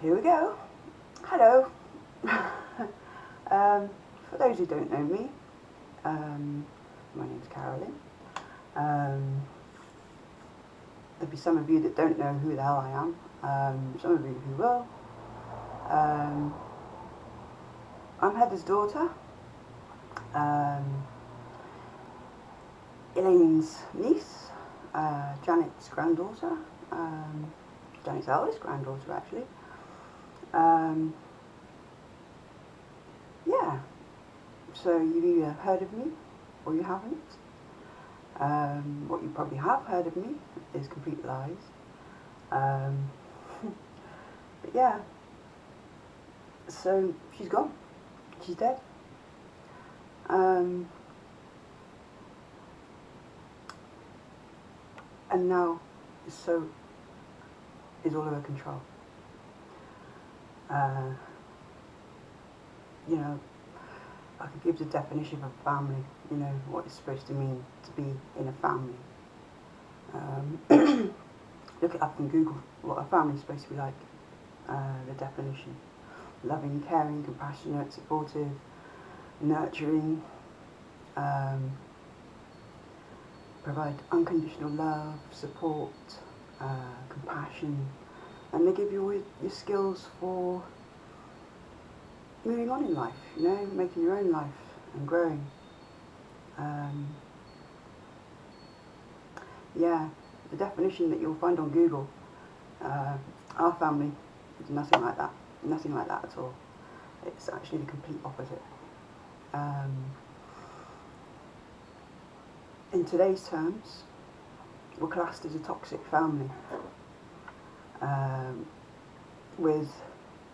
Here we go. Hello. For those who don't know me, my name's Carolyn. There'll be some of you that don't know who the hell I am. Some of you who will. I'm Heather's daughter. Elaine's niece. Janet's granddaughter. Janet's eldest granddaughter, actually. Yeah, so you've either heard of me or you haven't. What you probably have heard of me is complete lies. But yeah, so she's gone. She's dead. And now, so is all over control. You know, I could give the definition of a family, you know, what it's supposed to mean to be in a family. Look it up on Google, what a family is supposed to be like, the definition. Loving, caring, compassionate, supportive, nurturing, provide unconditional love, support, compassion, and they give you all your skills for moving on in life, you know, making your own life and growing. Yeah, the definition that you'll find on Google, our family is nothing like that at all. It's actually the complete opposite. In today's terms, we're classed as a toxic family, with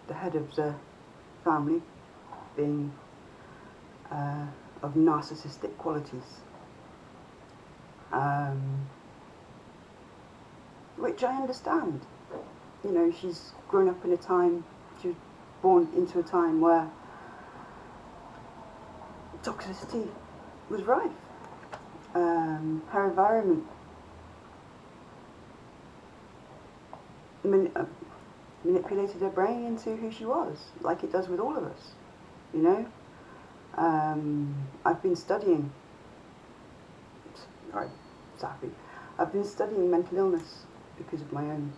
the head of the family being of narcissistic qualities, which I understand. You know, she's grown up in a time, she was born into a time where toxicity was rife. Her environment manipulated her brain into who she was, like it does with all of us, you know. I've been studying, I've been studying mental illness because of my own,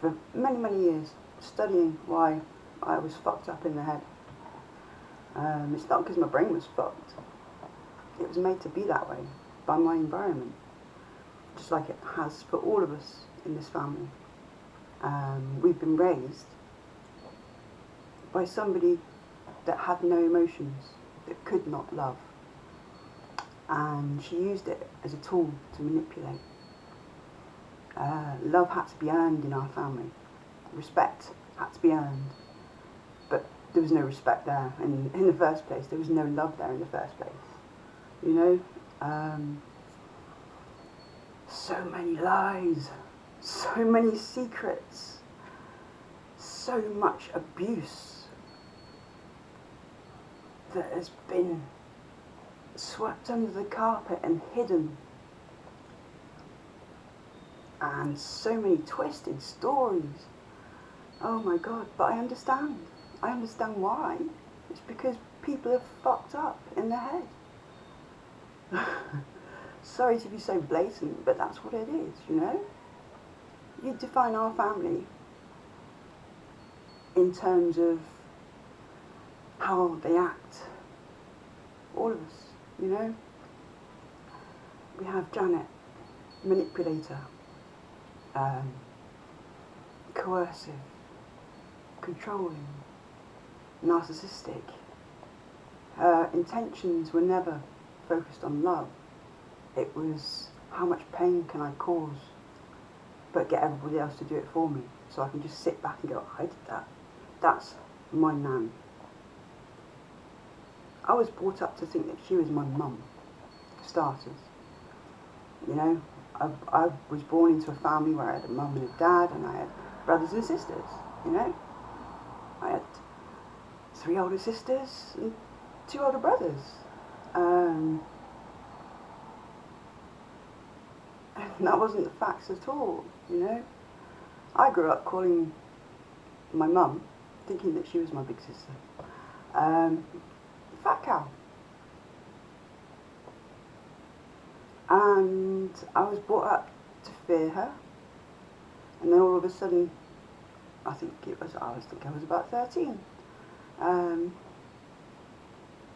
for many, many years, studying why I was fucked up in the head. It's not because my brain was fucked. It was made to be that way by my environment, just like it has for all of us in this family. We've been raised by somebody that had no emotions, that could not love. And she used it as a tool to manipulate. Love had to be earned in our family. Respect had to be earned. But there was no respect there in the first place. There was no love there in the first place. You know? So many lies, so many secrets, so much abuse that has been swept under the carpet and hidden, and so many twisted stories. Oh my God, but I understand why. It's because people are fucked up in their head. Sorry to be so blatant, but that's what it is, you know? You define our family in terms of how they act. All of us, you know? We have Janet, manipulator, coercive, controlling, narcissistic. Her intentions were never focused on love. It was, how much pain can I cause, but get everybody else to do it for me, so I can just sit back and go, I did that. That's my nan. I was brought up to think that she was my mum, for starters. You know, I was born into a family where I had a mum and a dad, and I had brothers and sisters, you know. I had 3 older sisters and 2 older brothers. And that wasn't the facts at all, you know. I grew up calling my mum, thinking that she was my big sister, fat cow. And I was brought up to fear her. And then all of a sudden, I think I was about 13.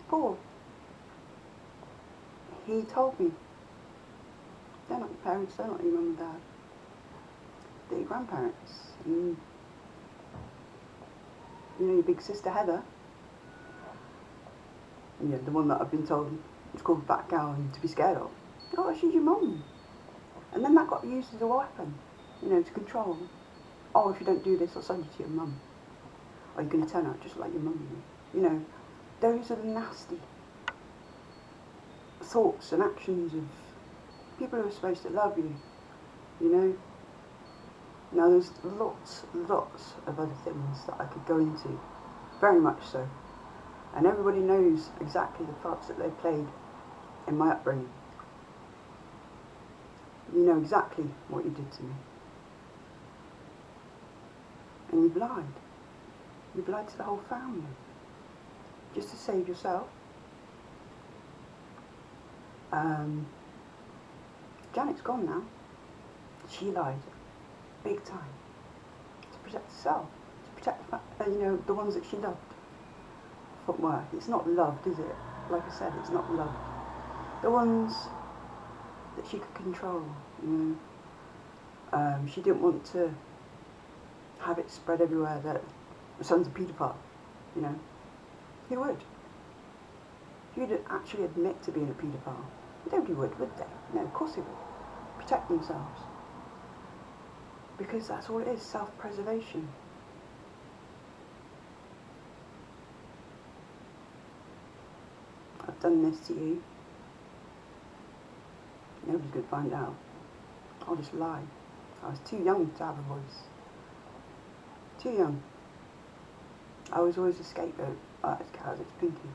Paul, he told me, they're not your parents, they're not your mum and dad. They're your grandparents. And you know your big sister Heather, yeah, the one that I've been told is called Fat Cow and to be scared of. Oh, she's your mum. And then that got used as a weapon, you know, to control. Oh, if you don't do this, I'll send you to your mum. Or you're going to turn out just like your mum. You know, those are the nasty thoughts and actions of people who are supposed to love you, you know. Now there's lots of other things that I could go into, very much so. And everybody knows exactly the parts that they played in my upbringing. You know exactly what you did to me. And you've lied. You've lied to the whole family. Just to save yourself. Janet's gone now. She lied. Big time. To protect herself. To protect the, you know, the ones that she loved. From work. It's not loved, is it? Like I said, it's not loved. The ones that she could control, you know. She didn't want to have it spread everywhere that the son's a paedophile, you know. Who would? Who'd actually admit to being a paedophile? Nobody would they? No, of course they would. Protect themselves. Because that's all it is, self-preservation. I've done this to you. Nobody's going to find out. I'll just lie. I was too young to have a voice. Too young. I was always a scapegoat. It's Cows, it's Pinky.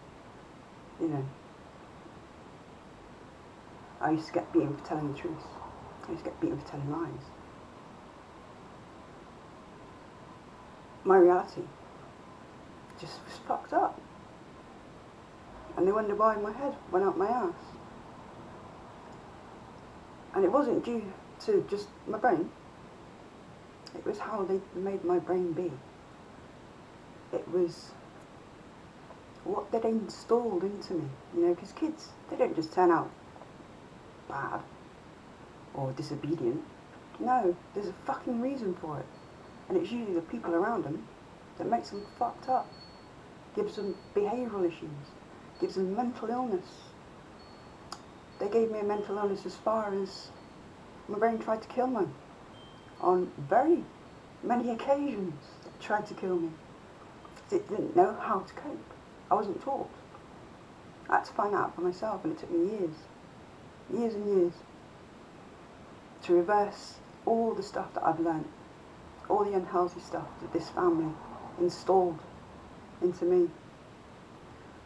You know. I used to get beaten for telling the truth. I used to get beaten for telling lies. My reality just was fucked up. And they wondered why my head went up my ass. And it wasn't due to just my brain. It was how they made my brain be. It was what they'd installed into me. You know, because kids, they don't just turn out bad or disobedient. No, there's a fucking reason for it. And it's usually the people around them that makes them fucked up. Gives them behavioural issues. Gives them mental illness. They gave me a mental illness as far as my brain tried to kill me. On very many occasions, it tried to kill me. It didn't know how to cope. I wasn't taught. I had to find out for myself, and it took me years and years, to reverse all the stuff that I've learnt, all the unhealthy stuff that this family installed into me.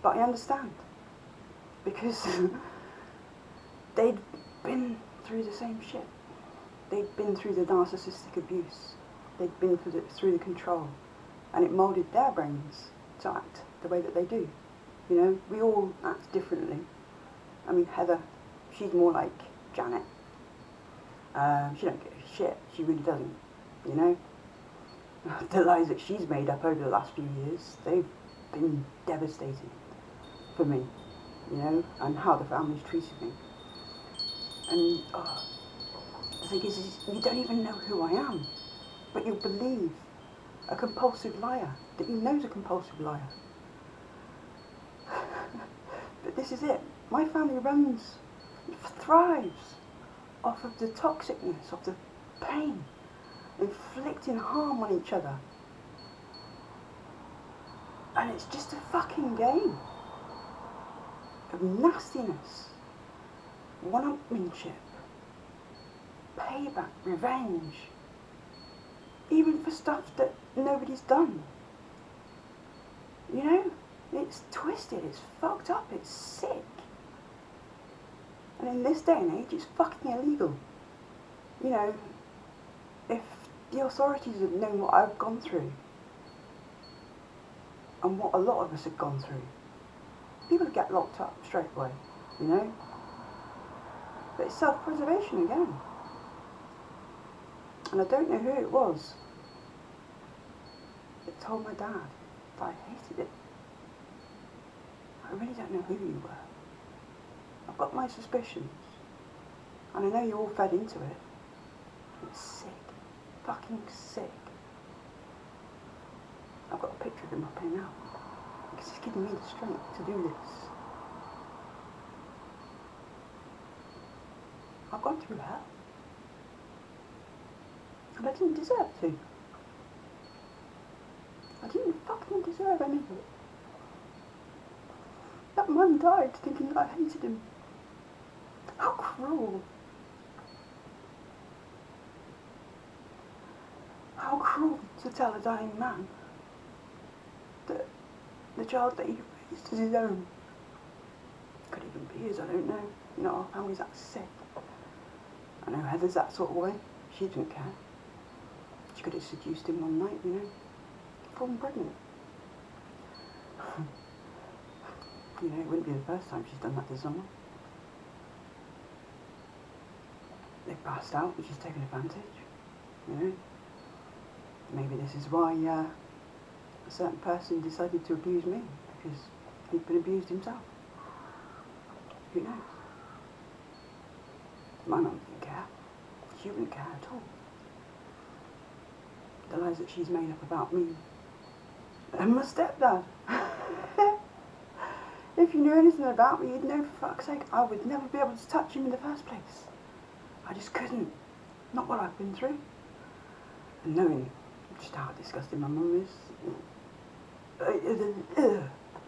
But I understand, because they'd been through the same shit. They'd been through the narcissistic abuse. They'd been through the control. And it moulded their brains to act the way that they do. You know, we all act differently. I mean, Heather, she's more like Janet. She don't give a shit. She really doesn't, you know. The lies that she's made up over the last few years, they've been devastating for me, you know, and how the family's treated me. And the thing is, you don't even know who I am, but you believe a compulsive liar that you know's a compulsive liar. But this is it. My family thrives off of the toxicness, of the pain, inflicting harm on each other. And it's just a fucking game of nastiness, one-upmanship, payback, revenge, even for stuff that nobody's done. You know, it's twisted, it's fucked up, it's sick. And in this day and age, it's fucking illegal. You know, if the authorities have known what I've gone through and what a lot of us have gone through. People get locked up straight away, you know? But it's self-preservation again. And I don't know who it was that told my dad that I hated it. I really don't know who you were. I've got my suspicions. And I know you all fed into it. It's sick. Fucking sick. I've got a picture of him up here now. Because he's giving me the strength to do this. I've gone through hell. And I didn't deserve to. I didn't fucking deserve any of it. That man died thinking that I hated him. How cruel. How cruel to tell a dying man that the child that he raised is his own. Could even be his, I don't know. You know, our family's that sick. I know Heather's that sort of way. She didn't care. She could have seduced him one night, you know. Fallen pregnant. You know, it wouldn't be the first time she's done that to someone. They've passed out and she's taken advantage, you know. Maybe this is why a certain person decided to abuse me, because he'd been abused himself. Who knows? My mum didn't care. She wouldn't care at all. The lies that she's made up about me and my stepdad. If you knew anything about me, you'd know for fuck's sake I would never be able to touch him in the first place. I just couldn't. Not what I've been through. And knowing just how disgusting my mum is.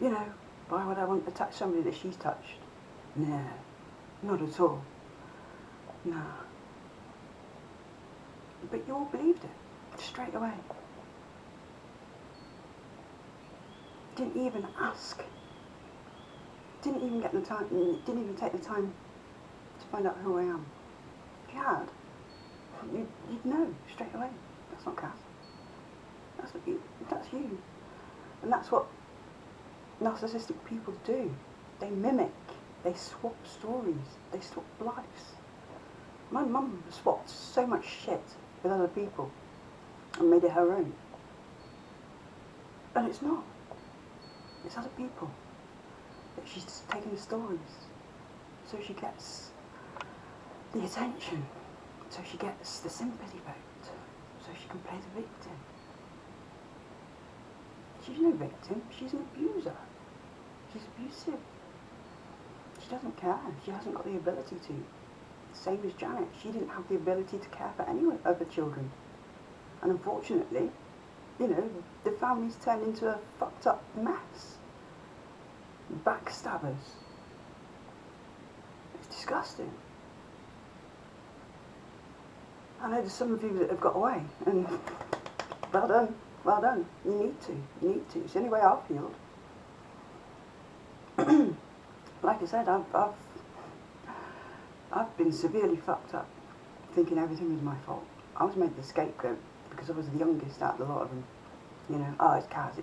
You know, why would I want to touch somebody that she's touched? Nah, not at all. Nah. But you all believed it, straight away. Didn't even ask. Didn't even get the time, didn't even take the time to find out who I am. If you had, you'd know straight away. That's not Kath. That's you. And that's what narcissistic people do. They mimic. They swap stories. They swap lives. My mum swapped so much shit with other people and made it her own. And it's not. It's other people. That she's just taking the stories. So she gets the attention. So she gets the sympathy vote. So she can play the victim. She's no victim. She's an abuser. She's abusive. She doesn't care. She hasn't got the ability to. Same as Janet. She didn't have the ability to care for any other children. And unfortunately, you know, the family's turned into a fucked up mess. Backstabbers. It's disgusting. I know there's some of you that have got away, and well done, well done. You need to. It's the only way I've healed. Like I said, I've been severely fucked up, thinking everything was my fault. I was made the scapegoat because I was the youngest out of the lot of them. You know, oh, it's Kaz.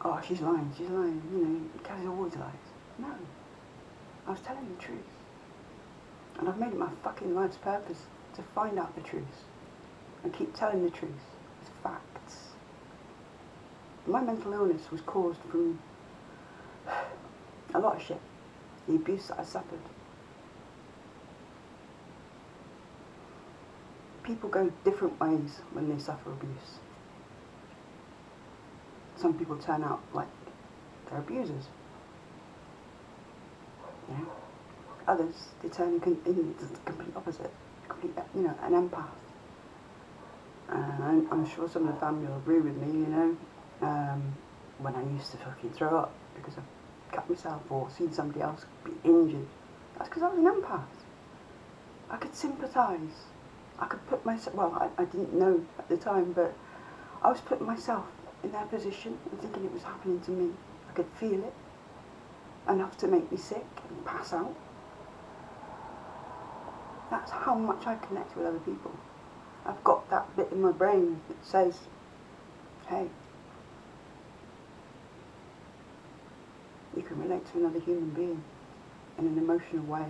Oh, she's lying, you know, Kaz always lies. No, I was telling the truth. And I've made it my fucking life's purpose to find out the truth and keep telling the truth with facts. My mental illness was caused from a lot of shit. The abuse that I suffered. People go different ways when they suffer abuse. Some people turn out like they're abusers. Yeah. Others, they turn into the complete opposite. You know, an empath. And I'm sure some of the family will agree with me, you know. When I used to fucking throw up because I cut myself or seen somebody else be injured. That's because I was an empath. I could sympathise. I could put myself, well, I didn't know at the time, but I was putting myself in their position and thinking it was happening to me. I could feel it enough to make me sick and pass out. That's how much I connect with other people. I've got that bit in my brain that says, hey, you can relate to another human being in an emotional way.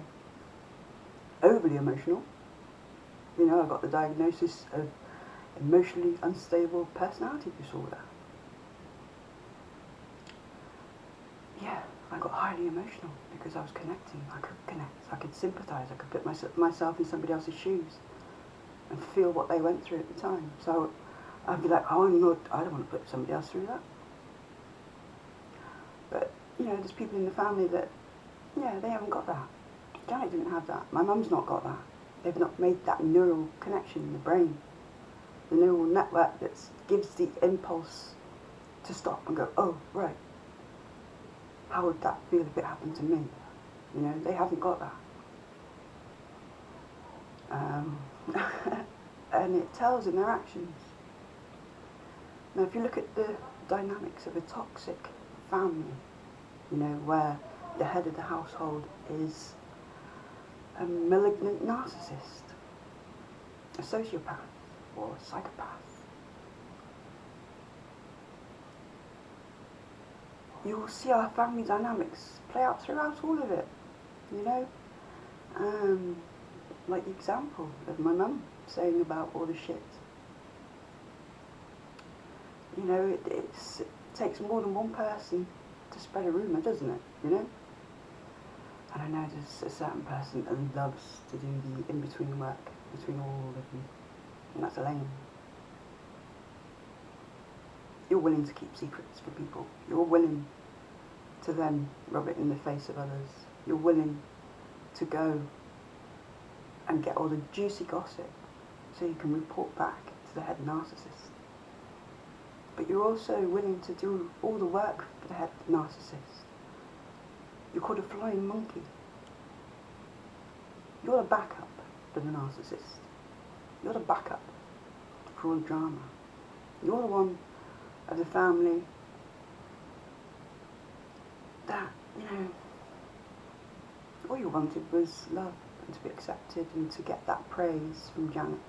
Overly emotional. You know, I got the diagnosis of emotionally unstable personality disorder. Yeah, I got highly emotional because I was connecting. I could connect, I could sympathise, I could put myself in somebody else's shoes and feel what they went through at the time. So I'd be like, oh no, I don't want to put somebody else through that. But, you know, there's people in the family that, yeah, they haven't got that. Janet didn't have that. My mum's not got that. They've not made that neural connection in the brain. The neural network that gives the impulse to stop and go, oh, right. How would that feel if it happened to me? You know, they haven't got that. And it tells in their actions. Now, if you look at the dynamics of a toxic family, you know, where the head of the household is a malignant narcissist, a sociopath, or a psychopath, you will see our family dynamics play out throughout all of it, you know. Like the example of my mum saying about all the shit. You know, it takes more than one person to spread a rumour, doesn't it, you know? And I know there's a certain person that loves to do the in-between work between all of them, and that's Elaine. You're willing to keep secrets for people. You're willing to then rub it in the face of others. You're willing to go and get all the juicy gossip so you can report back to the head narcissist. But you're also willing to do all the work for the head narcissist. You're called a flying monkey. You're the backup for the narcissist. You're the backup for all the drama. You're the one of the family that, you know, all you wanted was love and to be accepted and to get that praise from Janet.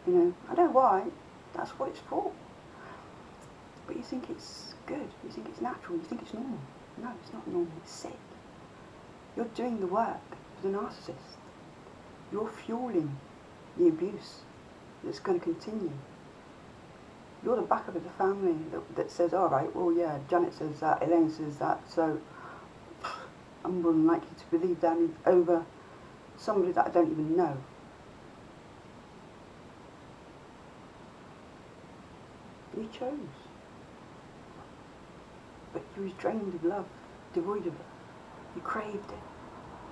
You know, I don't know why, that's what it's for. But you think it's good, you think it's natural, you think it's normal. No, it's not normal, it's sick. You're doing the work for the narcissist. You're fueling the abuse that's going to continue. You're the backup of the family that says, all right, well, yeah, Janet says that, Elaine says that, so I'm more than likely to believe them over somebody that I don't even know. You chose. But you was drained of love, devoid of it. You craved it.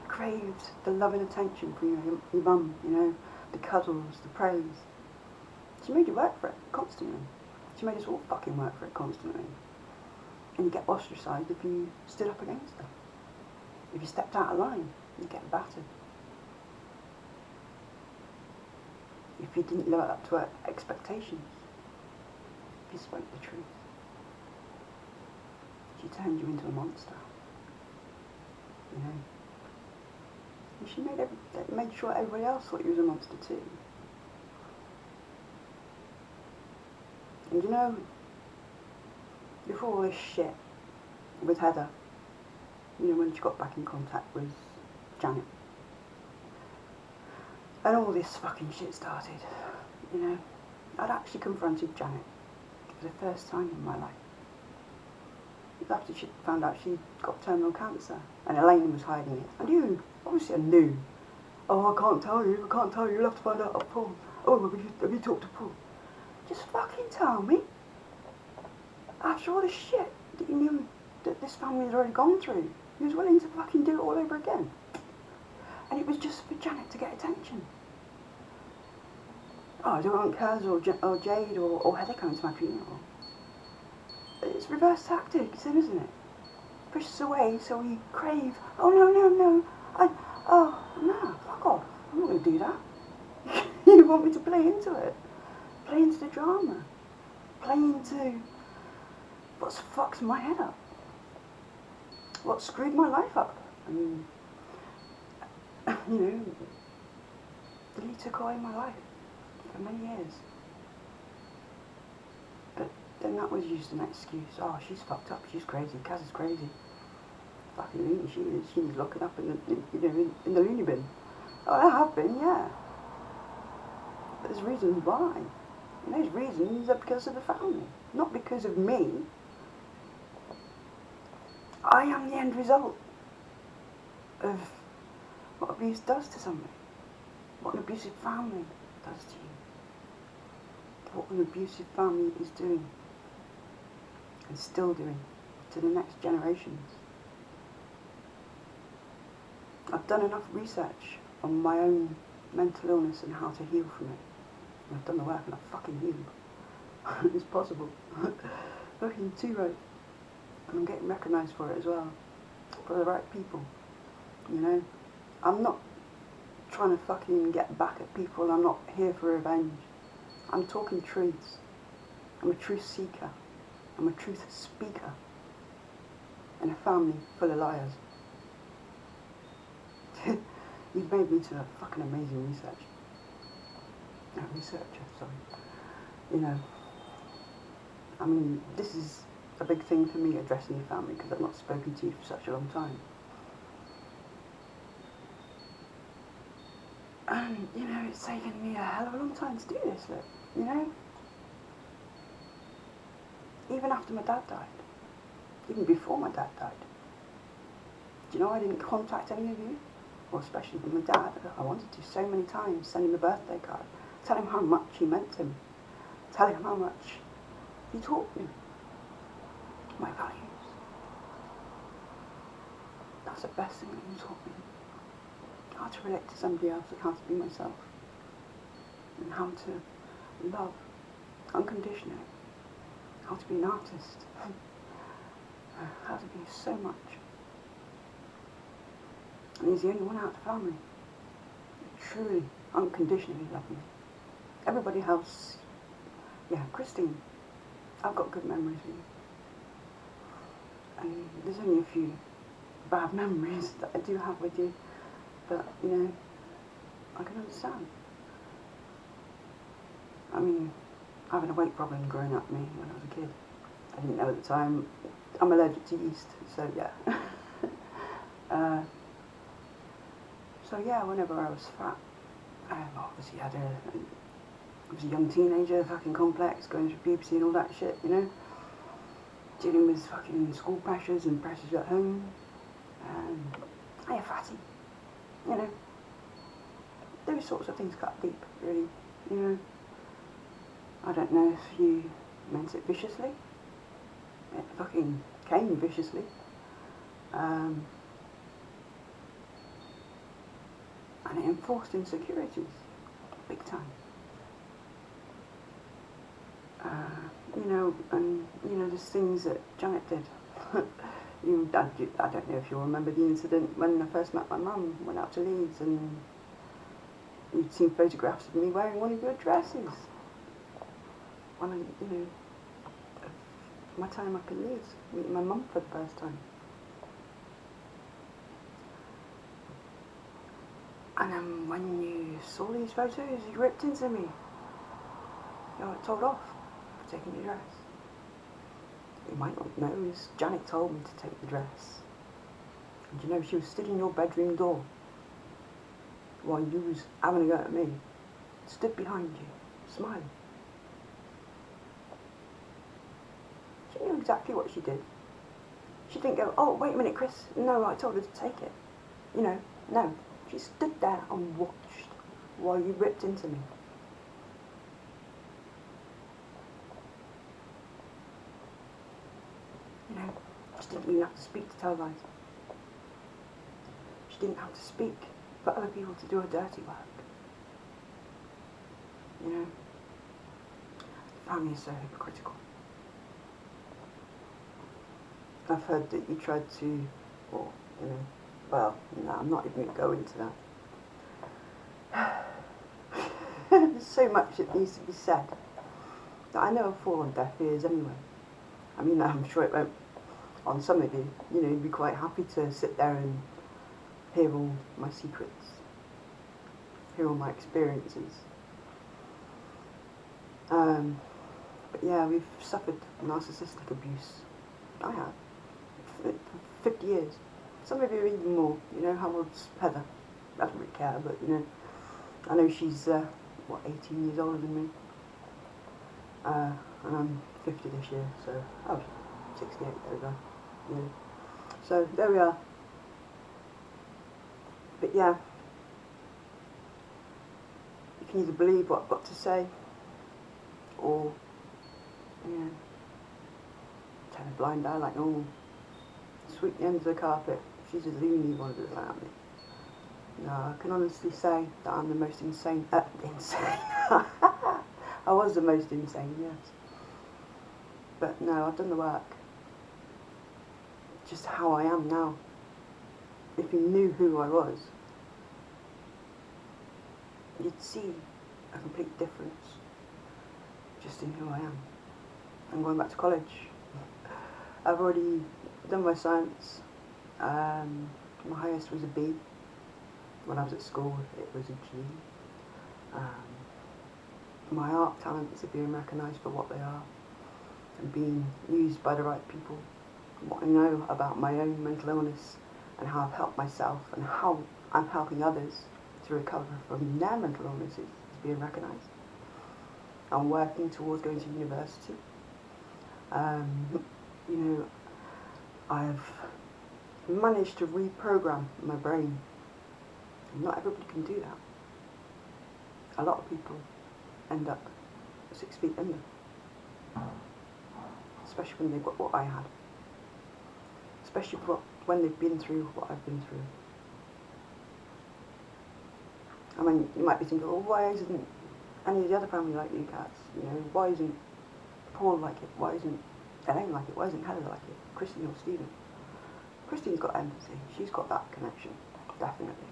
You craved the love and attention from your mum, you know, the cuddles, the praise. She made you work for it constantly. She made us all fucking work for it constantly. And you get ostracised if you stood up against her. If you stepped out of line, you get battered. If you didn't live up to her expectations, if you spoke the truth, she turned you into a monster. You know. And she made sure everybody else thought you was a monster too. And you know, before all this shit with Heather, you know, when she got back in contact with Janet, and all this fucking shit started, you know, I'd actually confronted Janet for the first time in my life. After she found out she got terminal cancer, and Elaine was hiding it. I knew, obviously I knew. Oh, I can't tell you, you'll have to find out at Paul. Oh, have you talked to Paul? Just fucking tell me. After all the shit that you knew that this family had already gone through, you was willing to fucking do it all over again. And it was just for Janet to get attention. Oh, I don't want Kaz or Jade or Heather coming to my funeral. It's reverse tactics, isn't it? Push us away so we crave. Oh no. No, fuck off. I'm not going to do that. You want me to play into it? Play into the drama. Play into what's fucked my head up. What screwed my life up. And, you know, Lily took away my life for many years. then that was used as an excuse. Oh, she's fucked up, she's crazy, Kaz is crazy. Fucking loony she is, she's locking up in the loony bin. Oh, I have been, yeah. But there's reasons why. And those reasons are because of the family, not because of me. I am the end result of what abuse does to somebody, what an abusive family does to you, what an abusive family is doing and still doing to the next generations. I've done enough research on my own mental illness and how to heal from it. And I've done the work and I've fucking healed. It's possible. Fucking too right. And I'm getting recognised for it as well. For the right people. You know? I'm not trying to fucking get back at people. I'm not here for revenge. I'm talking truths. I'm a truth seeker. I'm a truth speaker. In a family full of liars. You've made me to a fucking amazing researcher, sorry. You know, I mean, this is a big thing for me, addressing your family, because I've not spoken to you for such a long time. And, you know, it's taken me a hell of a long time to do this, look, you know? Even after my dad died. Even before my dad died. Do you know I didn't contact any of you? Well, especially with my dad. I wanted to so many times, send him a birthday card. Tell him how much he meant to him. Tell him how much he taught me. My values. That's the best thing that he taught me. How to relate to somebody else and how to be myself. And how to love unconditionally. How to be an artist. How to be so much. And he's the only one out of the family who truly, unconditionally loved me. Everybody else, yeah, Christine, I've got good memories with you. And there's only a few bad memories that I do have with you, but, you know, I can understand. I mean, having a weight problem growing up me when I was a kid. I didn't know at the time. I'm allergic to yeast, so yeah. So yeah, whenever I was fat, obviously I was a young teenager, fucking complex, going through puberty and all that shit, you know? Dealing with fucking school pressures and pressures at home. And hey, a fatty, you know? Those sorts of things cut deep, really, you know? I don't know if you meant it viciously. It fucking came viciously. And it enforced insecurities, big time. You know, and you know, there's things that Janet did. I don't know if you'll remember the incident when I first met my mum, went out to Leeds, and you'd seen photographs of me wearing one of your dresses. When I, you know, my time up in Leeds, meeting my mum for the first time. And then when you saw these photos, you ripped into me. You got told off for taking your dress. You might not know is Janet told me to take the dress. And you know, she was stood in your bedroom door while you was having a go at me. Stood behind you, smiling. She knew exactly what she did. She didn't go, oh, wait a minute, Chris. No, I told her to take it. You know, no. She stood there and watched while you ripped into me. You know, she didn't even have to speak to tell lies. She didn't have to speak for other people to do her dirty work. You know, the family is so hypocritical. I've heard that you tried to, or, you know, well, no, I'm not even going to go into that. There's so much that needs to be said that I know will fall on deaf ears anyway. I mean, I'm sure it won't on some of you. You know, you'd be quite happy to sit there and hear all my secrets, hear all my experiences. But yeah, we've suffered narcissistic abuse. I have. 50 years. Some of you are even more. You know, how old's Heather? I don't really care, but you know, I know she's, 18 years older than me. And I'm 50 this year, so I was 68, there we go. Yeah. So there we are. But yeah, you can either believe what I've got to say, or, you know, turn a blind eye like normal. Sweep the ends of the carpet. She's a loony one of the family. No, I can honestly say that I'm the most insane. I was the most insane, yes. But no, I've done the work. Just how I am now. If you knew who I was, you'd see a complete difference just in who I am. I'm going back to college. I've already done my science. My highest was a B. When I was at school, it was a G. My art talents are being recognised for what they are and being used by the right people. What I know about my own mental illness and how I've helped myself and how I'm helping others to recover from their mental illnesses is being recognised. I'm working towards going to university. You know, I've managed to reprogram my brain. Not everybody can do that. A lot of people end up 6 feet under, especially when they've got what I had, especially when they've been through what I've been through. I mean, you might be thinking, well, why isn't any of the other family like you cats? You know, why isn't Paul like it? Why isn't Elaine like it? Why isn't Heather like it? Christine or Stephen? Christine's got empathy. She's got that connection, definitely.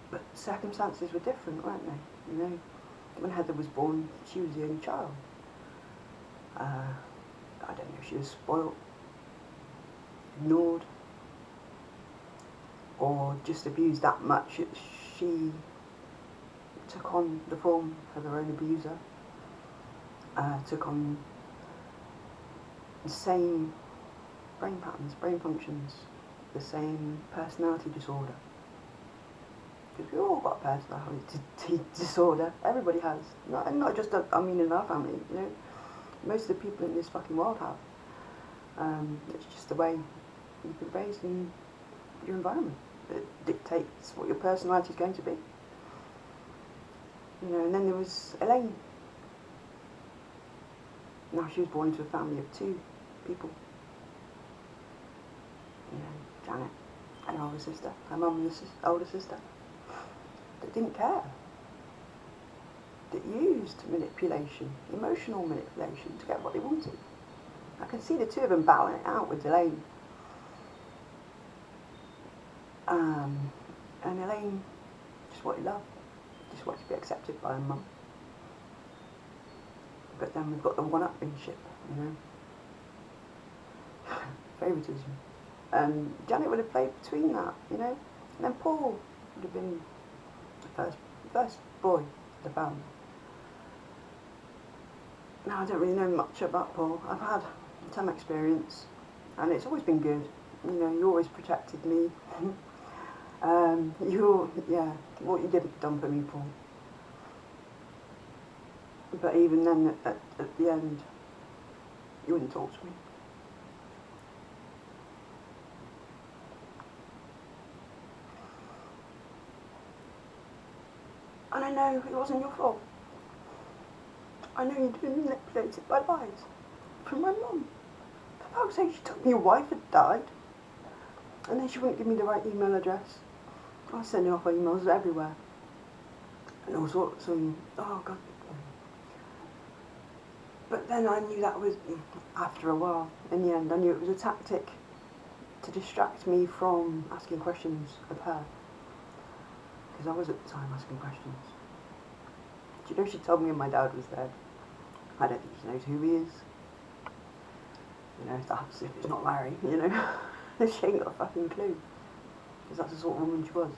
But circumstances were different, weren't they? You know, when Heather was born, she was the only child. I don't know if she was spoilt, ignored, or just abused that much that she took on the form of her own abuser, took on the same brain patterns, brain functions, the same personality disorder. Because we've all got personality disorder. Everybody has. Not just, I mean, in our family, you know. Most of the people in this fucking world have. It's just the way you've been raised in your environment that dictates what your personality is going to be. You know, and then there was Elaine. Now she was born into a family of 2 people. You know, Janet and her older sister, her mum and her older sister, that didn't care. That used manipulation, emotional manipulation, to get what they wanted. I can see the 2 of them battling it out with Elaine. And Elaine just wanted love, just wanted to be accepted by her mum. But then we've got the one-upmanship, you know, favouritism. Janet would have played between that, you know, and then Paul would have been the first boy of the family. Now, I don't really know much about Paul. I've had some experience, and it's always been good. You know, you always protected me. What you didn't done for me, Paul. But even then, at the end, you wouldn't talk to me. And I know it wasn't your fault. I know you'd been manipulated by lies from my mum. For fuck's sake, she told me your wife had died. And then she wouldn't give me the right email address. I was sending off her emails everywhere. And all sorts of, oh God. But then I knew that was, after a while, in the end, I knew it was a tactic to distract me from asking questions of her. Because I was at the time asking questions. Do you know she told me my dad was dead? I don't think she knows who he is. You know, that's if it's not Larry, you know. She ain't got a fucking clue. Because that's the sort of woman she was.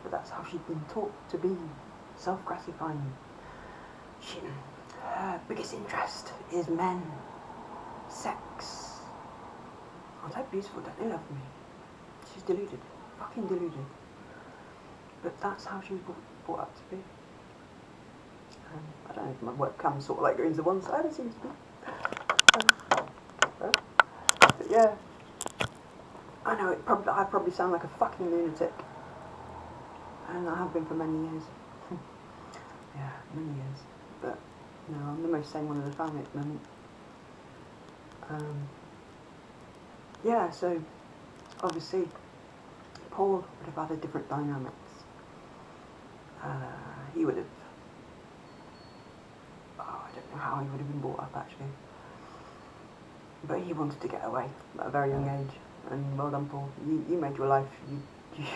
But that's how she'd been taught to be. self-gratifying. Her biggest interest is men, sex. Aren't I beautiful? Don't they love me? She's deluded, fucking deluded. But that's how she was brought up to be. I don't know if my webcam's sort of like going to one side, it seems to be. But yeah, I know I probably sound like a fucking lunatic. And I have been for many years. Yeah, many years. But no, I'm the most sane one of the family at the moment. Yeah, so obviously Paul would have had a different dynamics. He would have, I don't know how he would have been brought up actually, but he wanted to get away at a very young age, and well done Paul, you made your life,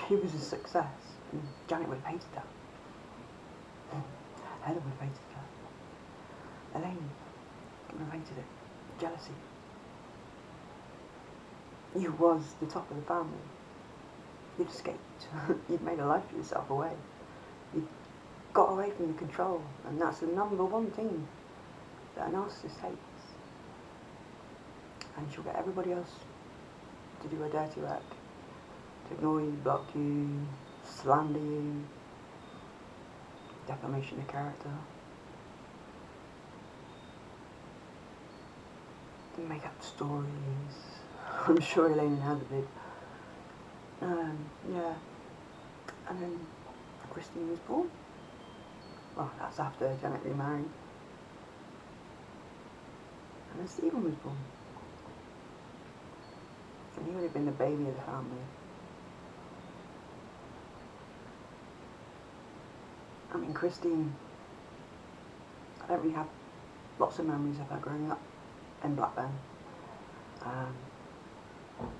you was a success, and Janet would have hated that. Heather would have hated that. Elaine would have hated it. Jealousy. You was the top of the family. You'd escaped. You'd made a life for yourself away. You'd got away from the control, and that's the number one thing that a narcissist hates. And she'll get everybody else to do her dirty work, to ignore you, block you, slander you, defamation of character, to make up stories. I'm sure Elaine and Heather did. Yeah. And then Christine was born. Well, that's after Janet remarried. And then Stephen was born. And he would have been the baby of the family. I mean, Christine, I don't really have lots of memories of her growing up in Blackburn.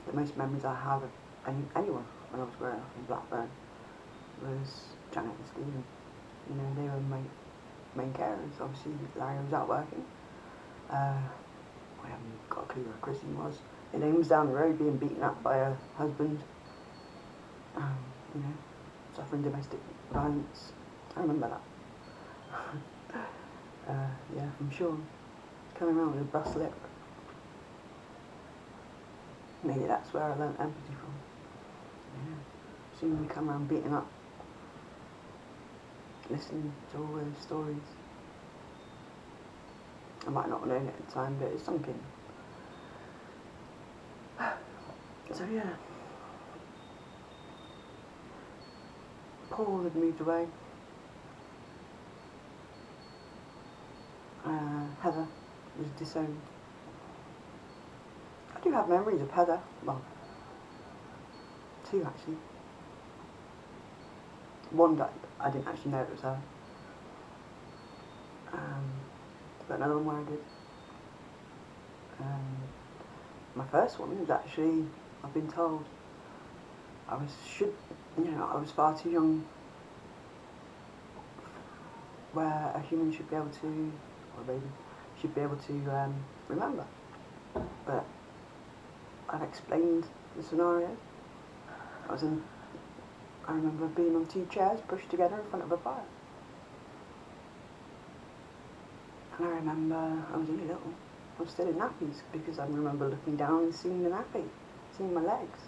The most memories I have of anyone when I was growing up in Blackburn was Janet and Stephen. You know, they were my main carers. Obviously, Larry was out working. I haven't got a clue where Christine was. Elaine was down the road being beaten up by her husband. You know, suffering domestic violence. I remember that. Yeah, from Sean, coming around with a bust lip. Maybe that's where I learnt empathy from. Yeah. Seeing me come around beating up, listening to all those stories. I might not have known it at the time, but it's sunk in. So yeah. Paul had moved away. Heather was disowned. I do have memories of Heather. Well, two actually. One that I didn't actually know it was her. But another one where I did. My first one was actually, I've been told, I was far too young where a human should be able to, or a baby, should be able to remember. But I've explained the scenario. I remember being on two chairs pushed together in front of a fire. And I remember I was really little. I was still in nappies because I remember looking down and seeing the nappy, seeing my legs.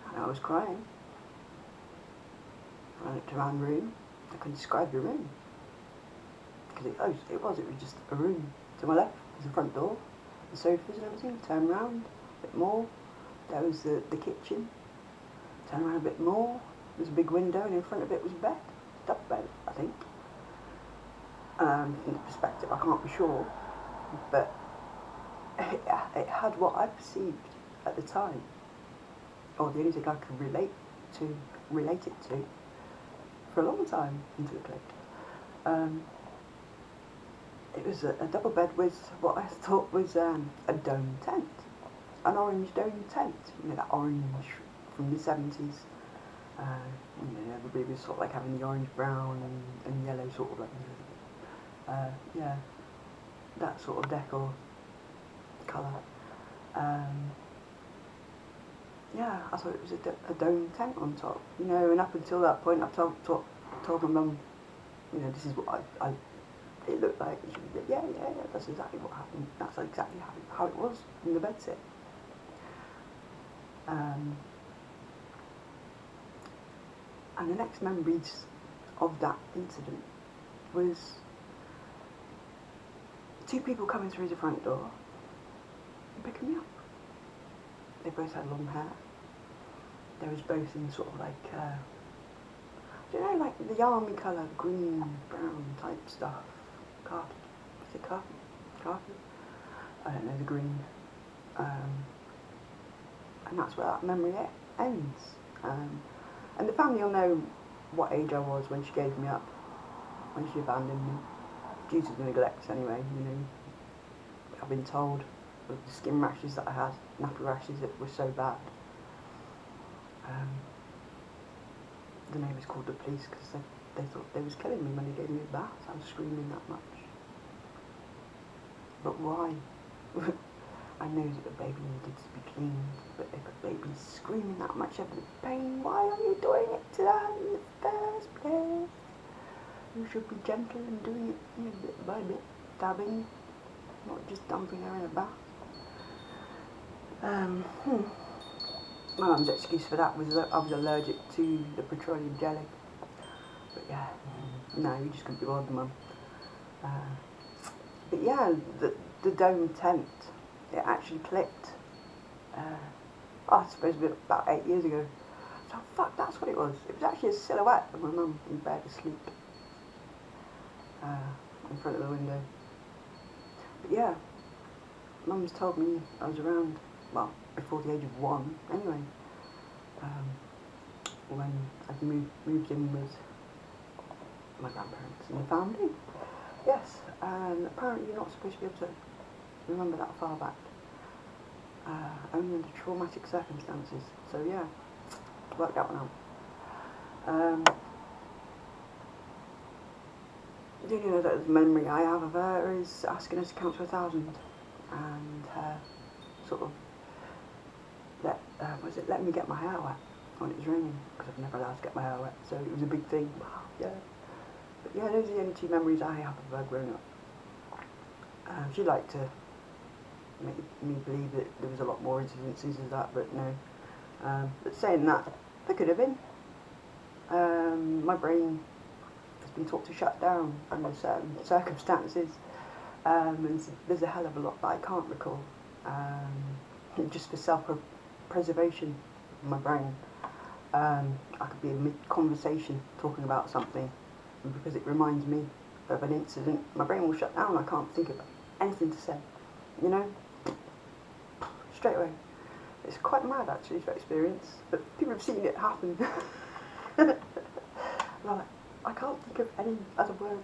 And I was crying. I looked around the room. I couldn't describe the room. Because it was just a room. To my left was the front door, the sofas and everything. Turn around a bit more. There was the kitchen. Turn around a bit more. There's a big window and in front of it was a bed. Double bed, I think. From the perspective, I can't be sure, but it had what I perceived at the time, or the only thing I could relate it to, for a long time until it clicked. It was a double bed with what I thought was a dome tent, an orange dome tent, you know, that orange from the 70s. Everybody was sort of like having the orange, brown and yellow sort of like, yeah, that sort of decor colour. yeah, I thought it was a dome tent on top, you know, and up until that point I told my mum, you know, this is what it looked like. And she was like, yeah, that's exactly what happened. That's exactly how it was in the bedsit. And the next memories of that incident was two people coming through the front door and picking me up. They both had long hair. They was both in sort of like, do you know, like the army colour, green, brown type stuff. Khaki. Is it khaki? Khaki? I don't know, the green. And that's where that memory ends. And the family will know what age I was when she gave me up, when she abandoned me, due to the neglect anyway, you know. I've been told with the skin rashes that I had, nappy rashes that were so bad. The neighbours called the police because they thought they was killing me when they gave me a bath. I was screaming that much. But why? I know that the baby needed to be cleaned, but if a baby's screaming that much of the pain, why are you doing it to that in the first place? You should be gentle and doing it, you know, bit by bit, dabbing, not just dumping her in a bath. My mum's excuse for that was that I was allergic to the petroleum jelly. But yeah, no, you just couldn't be bothered, Mum. But yeah, the dome tent, it actually clicked. I suppose about 8 years ago. So fuck, that's what it was. It was actually a silhouette of my mum in bed asleep in front of the window. But yeah, Mum's told me I was around, well, before the age of 1 anyway, when I'd moved in with my grandparents and the family. Yes, and apparently you're not supposed to be able to remember that far back, only under traumatic circumstances. So yeah, worked that one out. The only other memory I have of her is asking us to count to 1,000, and sort of let me get my hair wet when it was raining, because I've never allowed to get my hair wet, so it was a big thing. Wow, yeah. But yeah, those are the only two memories I have of her growing up. She liked to make me believe that there was a lot more incidences of that, but no. But saying that, there could have been. My brain has been taught to shut down under certain circumstances, and there's a hell of a lot that I can't recall, just for self-preservation of my brain. I could be in mid-conversation talking about something, and because it reminds me of an incident, my brain will shut down. I can't think of anything to say, you know, straight away. It's quite mad actually to experience, but people have seen it happen. Like, I can't think of any other word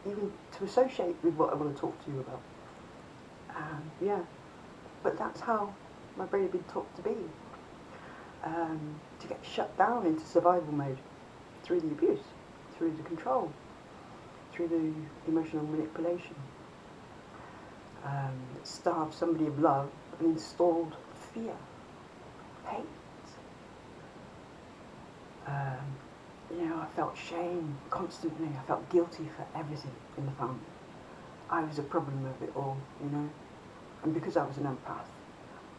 even to associate with what I want to talk to you about. Yeah, but that's how my brain had been taught to be. To get shut down into survival mode through the abuse, through the control, through the emotional manipulation. That starved somebody of love and installed fear, hate. You know, I felt shame constantly. I felt guilty for everything in the family. I was a problem of it all, you know. And because I was an empath,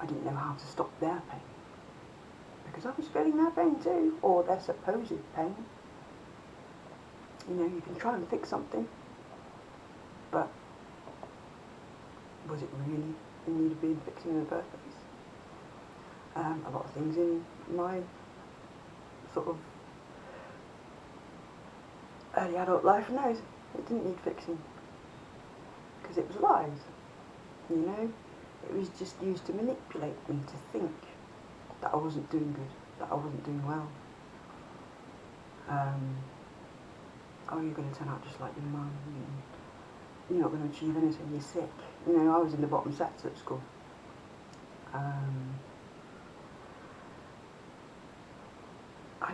I didn't know how to stop their pain. Because I was feeling their pain too, or their supposed pain. You know, you can try and fix something, but was it really in need of being fixed in the first place? A lot of things in my sort of early adult life, no, it didn't need fixing, because it was lies, you know. It was just used to manipulate me to think that I wasn't doing good, that I wasn't doing well. Oh, you're going to turn out just like your mum, you're not going to achieve anything, you're sick. You know, I was in the bottom sets at school. And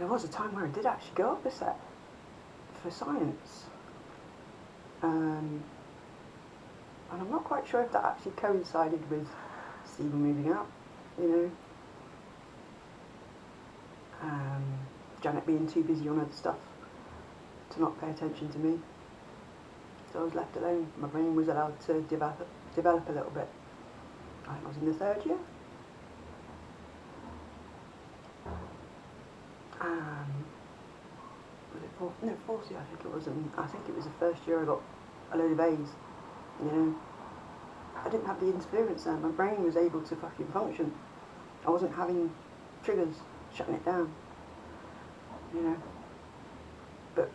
there was a time where I did actually go up a set for science. And I'm not quite sure if that actually coincided with Stephen moving out, you know. Janet being too busy on other stuff to not pay attention to me. So I was left alone. My brain was allowed to develop a little bit. I think I was in the 3rd year. Was it 4th? No, 4th year I think it was. And I think it was the 1st year I got a load of A's. You know, I didn't have the interference then. My brain was able to fucking function. I wasn't having triggers shutting it down. You know, but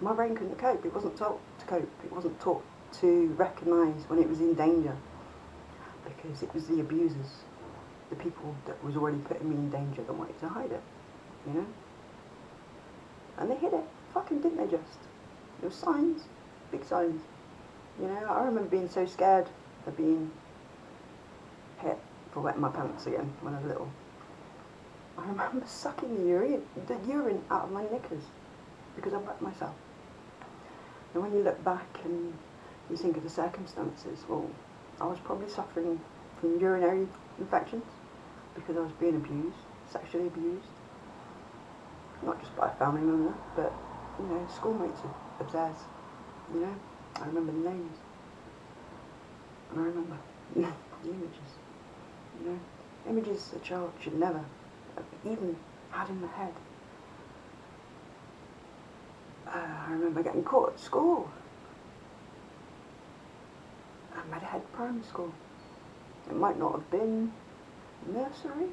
my brain couldn't cope. It wasn't taught to cope. It wasn't taught to recognise when it was in danger, because it was the abusers, the people that was already putting me in danger, that wanted to hide it, you know. And they hid it, fucking didn't they just? There were signs, big signs, you know. I remember being so scared of being hit for wetting my pants again when I was little. I remember sucking the urine out of my knickers because I wet myself. And when you look back and you think of the circumstances, well, I was probably suffering from urinary infections because I was being abused, sexually abused. Not just by a family member, but, you know, schoolmates of theirs, you know. I remember the names. And I remember the images, you know. Images a child should never have even had in the head. I remember getting caught at school. I Meadowhead Primary School. It might not have been nursery.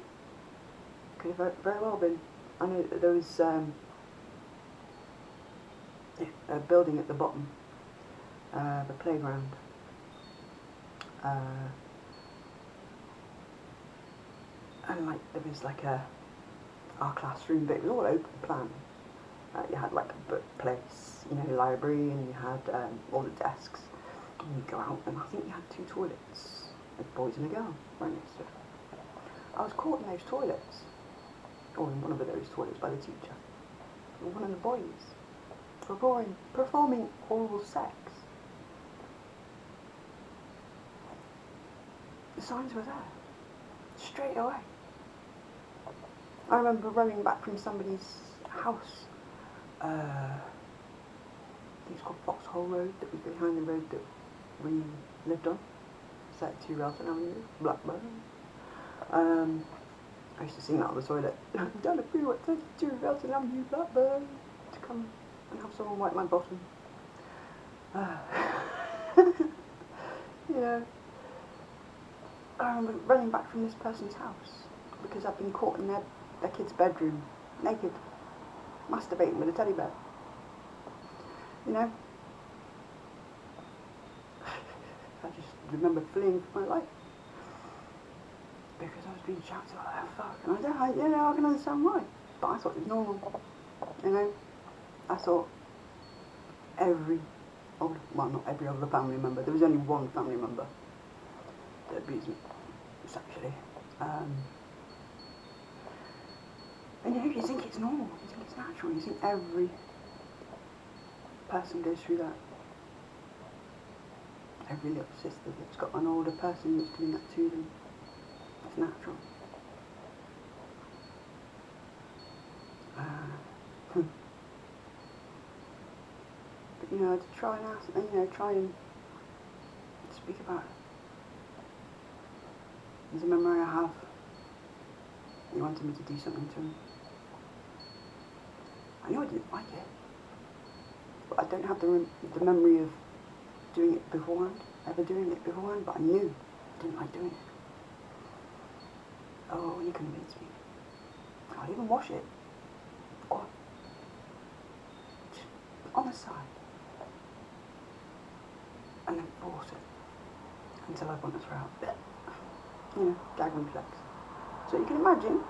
Could have very well been. I know that there was a building at the bottom, the playground. And like there was like our classroom, but it was all open plan. You had like a book place, you know, library, and you had all the desks. And you go out, and I think you had 2 toilets, a boys and a girl, right next to it. I was caught in those toilets, or in one of those toilets by the teacher, and one of the boys, performing oral sex. The signs were there, straight away. I remember running back from somebody's house. I think it's called Foxhole Road, that was behind the road that we lived on. 32 Relton Avenue, Blackburn. I used to sing that on the toilet. Down the freeway, 32 Relton Avenue, Blackburn, to come and have someone wipe my bottom. You know, I remember running back from this person's house because I'd been caught in their kid's bedroom, naked, masturbating with a teddy bear. You know? I just remember fleeing for my life because I was being shouted like, oh fuck, and I can understand why, but I thought it was normal, you know. I thought not every other family member, there was only one family member that abused me sexually, and you know, you think it's normal, you think it's natural, you think every person goes through that. Every little sister that's got an older person that's doing that to them. It's natural. But you know, to try and ask, you know, try and speak about it. There's a memory I have. He wanted me to do something to him. I knew I didn't like it, but I don't have the memory of doing it beforehand, but I knew I didn't like doing it. Oh, you convinced me. I'll even wash it. Go on. Just on the side. And then force it until I want to throw out. You know, gag reflex. So you can imagine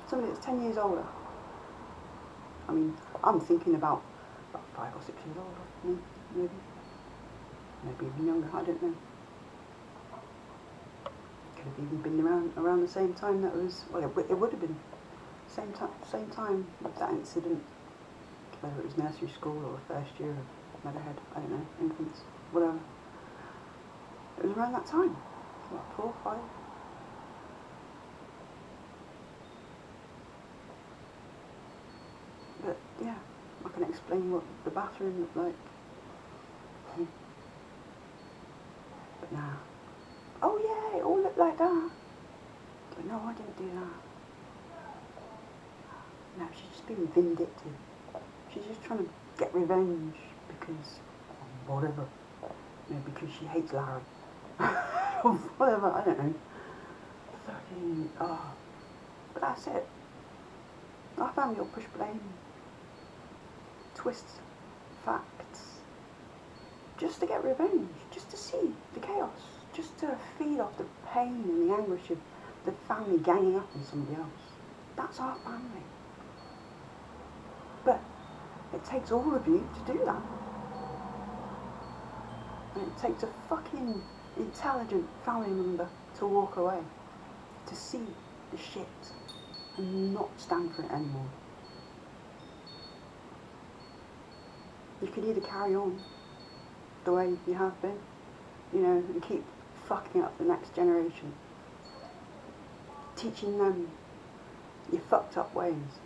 somebody that's 10 years older. I mean, I'm thinking about 5 or 6 years older, maybe even younger, I don't know. Could have even been around the same time that was, well, it would have been same time with that incident, whether it was nursery school or first year of Meadowhead, I don't know, infants, whatever. It was around that time, what, 4 or 5? and explain what the bathroom looked like. But nah. Oh yeah, it all looked like that. But no, I didn't do that. No, she's just being vindictive. She's just trying to get revenge because whatever. You know, because she hates Larry. Or whatever, I don't know. Fucking, oh. But that's it. Our family will push blame, twist facts, just to get revenge, just to see the chaos, just to feed off the pain and the anguish of the family ganging up on somebody else. That's our family. But it takes all of you to do that. And it takes a fucking intelligent family member to walk away, to see the shit and not stand for it anymore. You could either carry on the way you have been, you know, and keep fucking up the next generation, teaching them your fucked up ways,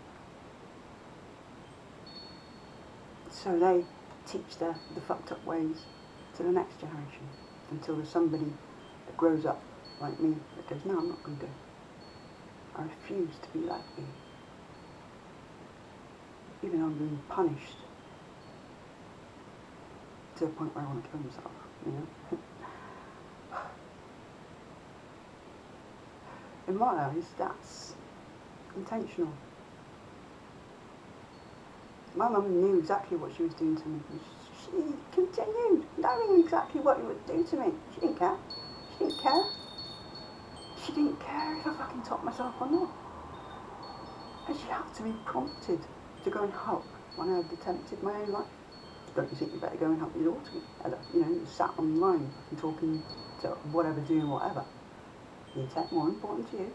so they teach the fucked up ways to the next generation, until there's somebody that grows up like me that goes, no, I'm not going to do it. I refuse to be like you. Even though I'm being punished to the point where I want to kill myself, you know. In my eyes, that's intentional. My mum knew exactly what she was doing to me. She continued knowing exactly what it would do to me. She didn't care. She didn't care. She didn't care if I fucking topped myself or not. And she had to be prompted to go and help when I had attempted my own life. Don't you think you better go and help your daughter? You know, you sat online and talking to whatever, doing whatever. Is that more important to you?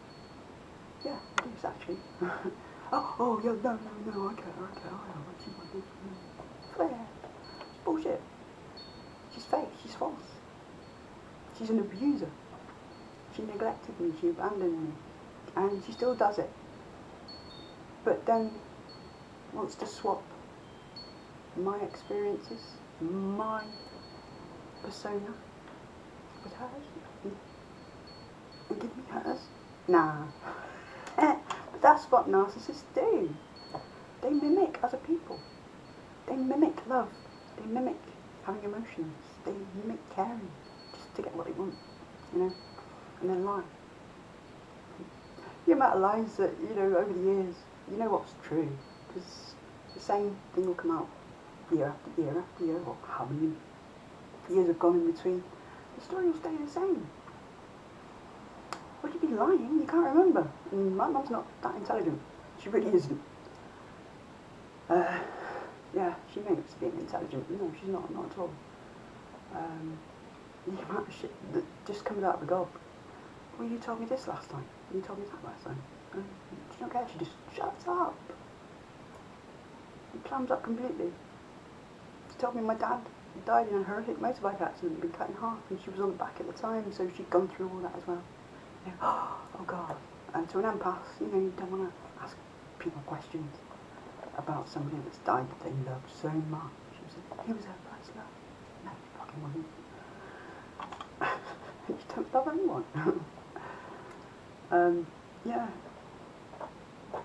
Yeah, it is actually. oh, yeah, no, I care. She's my daughter. Claire. It's bullshit. She's fake, she's false. She's an abuser. She neglected me, she abandoned me, and she still does it. But then wants to swap my experiences, my persona with hers, and give me hers. Nah. But that's what narcissists do. They mimic other people. They mimic love. They mimic having emotions. They mimic caring just to get what they want, you know, and then lie. The amount of lies that, you know, over the years, you know what's true, because the same thing will come out year after year after year, or how many years have gone in between. The story will stay the same. Would you be lying? You can't remember. And my mum's not that intelligent. She really isn't. Yeah, she makes being intelligent. No, she's not at all. The amount of shit that just comes out of the gob. Well, you told me this last time. You told me that last time. She don't care. She just shuts up. It clams up completely. She told me my dad died in a horrific motorbike accident and been cut in half, and she was on the back at the time, so she'd gone through all that as well. You know, oh God. And to an empath, you know, you don't want to ask people questions about somebody that's died that they loved so much. He was her first love. No, he fucking wasn't. You don't love anyone. Yeah.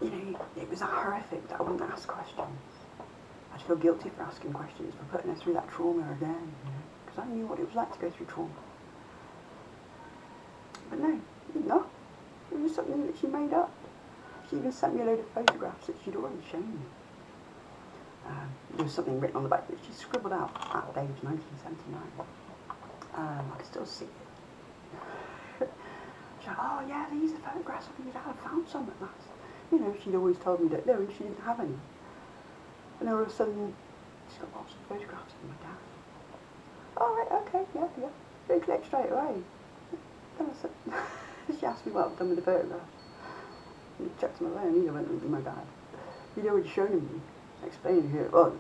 You know, it was that horrific that I wouldn't ask questions. I'd feel guilty for asking questions, for putting her through that trauma again, you know, because I knew what it was like to go through trauma. But no, it was something that she made up. She even sent me a load of photographs that she'd already shown me. There was something written on the back that she scribbled out at the age 1979. I can still see it. She's like, oh yeah, these are photographs of your dad. I found some at last. You know, she'd always told me that no, she didn't have any. And all of a sudden, she's got lots of photographs of my dad. Oh right, okay, yeah. They clicked straight away. Then I said, she asked me what I've done with the photographs. And I chucked them away, and he went with my dad. He'd already shown me, explaining who it was.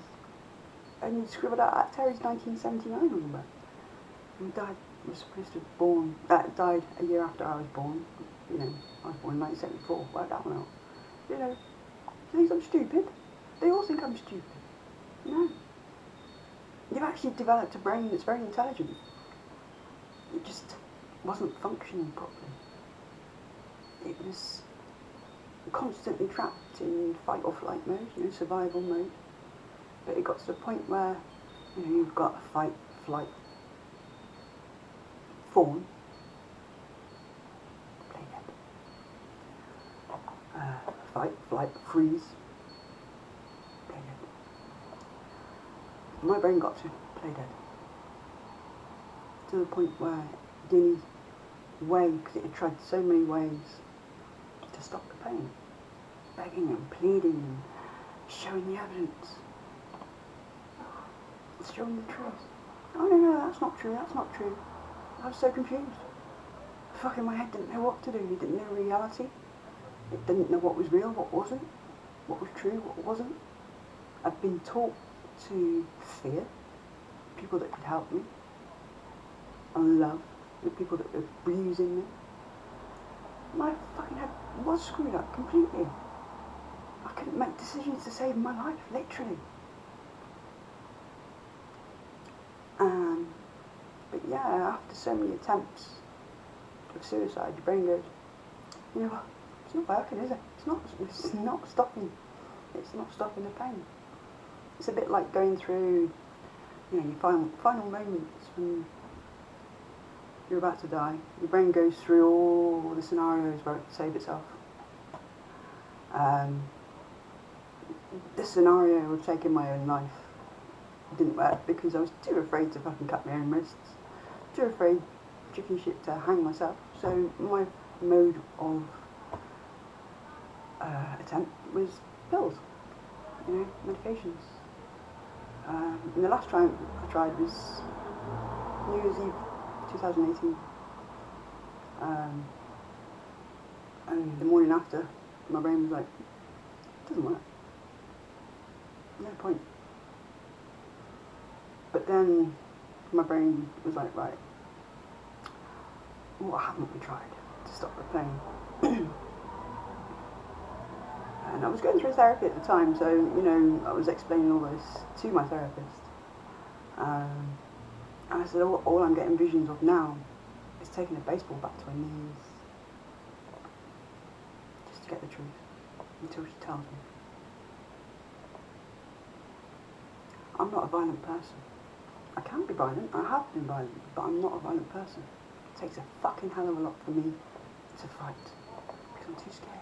And he scribbled out at Terry's 1979 on the back. And dad was supposed to have died a year after I was born. You know, I was born in 1974, worked that one out. You know, do you think I'm stupid? They all think I'm stupid. No. You've actually developed a brain that's very intelligent. It just wasn't functioning properly. It was constantly trapped in fight or flight mode, survival mode. But it got to the point where, you've got a fight, flight, fawn, play dead. Fight, flight, freeze, play dead. My brain got to play dead. To the point where it didn't way, because it had tried so many ways to stop the pain. Begging and pleading and showing the evidence. Showing the truth. Oh no, that's not true, that's not true. I was so confused. Fucking my head didn't know what to do. It didn't know reality. It didn't know what was real, what wasn't. What was true, what wasn't. I'd been taught to fear people that could help me. And love the people that were abusing me. My fucking head was screwed up completely. I couldn't make decisions to save my life, literally. But yeah, after so many attempts of suicide, your brain goes, you know what, it's not working, is it? It's not stopping. It's not stopping the pain. It's a bit like going through, your final moments when you're about to die. Your brain goes through all the scenarios where it can save itself. This scenario of taking my own life didn't work because I was too afraid to fucking cut my own wrists. Too afraid, chicken shit, to hang myself. So my mode of attempt was pills, medications. And the last time I tried was New Year's Eve 2018. And the morning after, my brain was like, it doesn't work. No point. But then my brain was like, right, what haven't we tried to stop the pain? And I was going through therapy at the time, so, I was explaining all this to my therapist. And I said, all I'm getting visions of now is taking a baseball bat to her knees. Just to get the truth, until she tells me. I'm not a violent person. I can be violent, I have been violent, but I'm not a violent person. It takes a fucking hell of a lot for me to fight, because I'm too scared.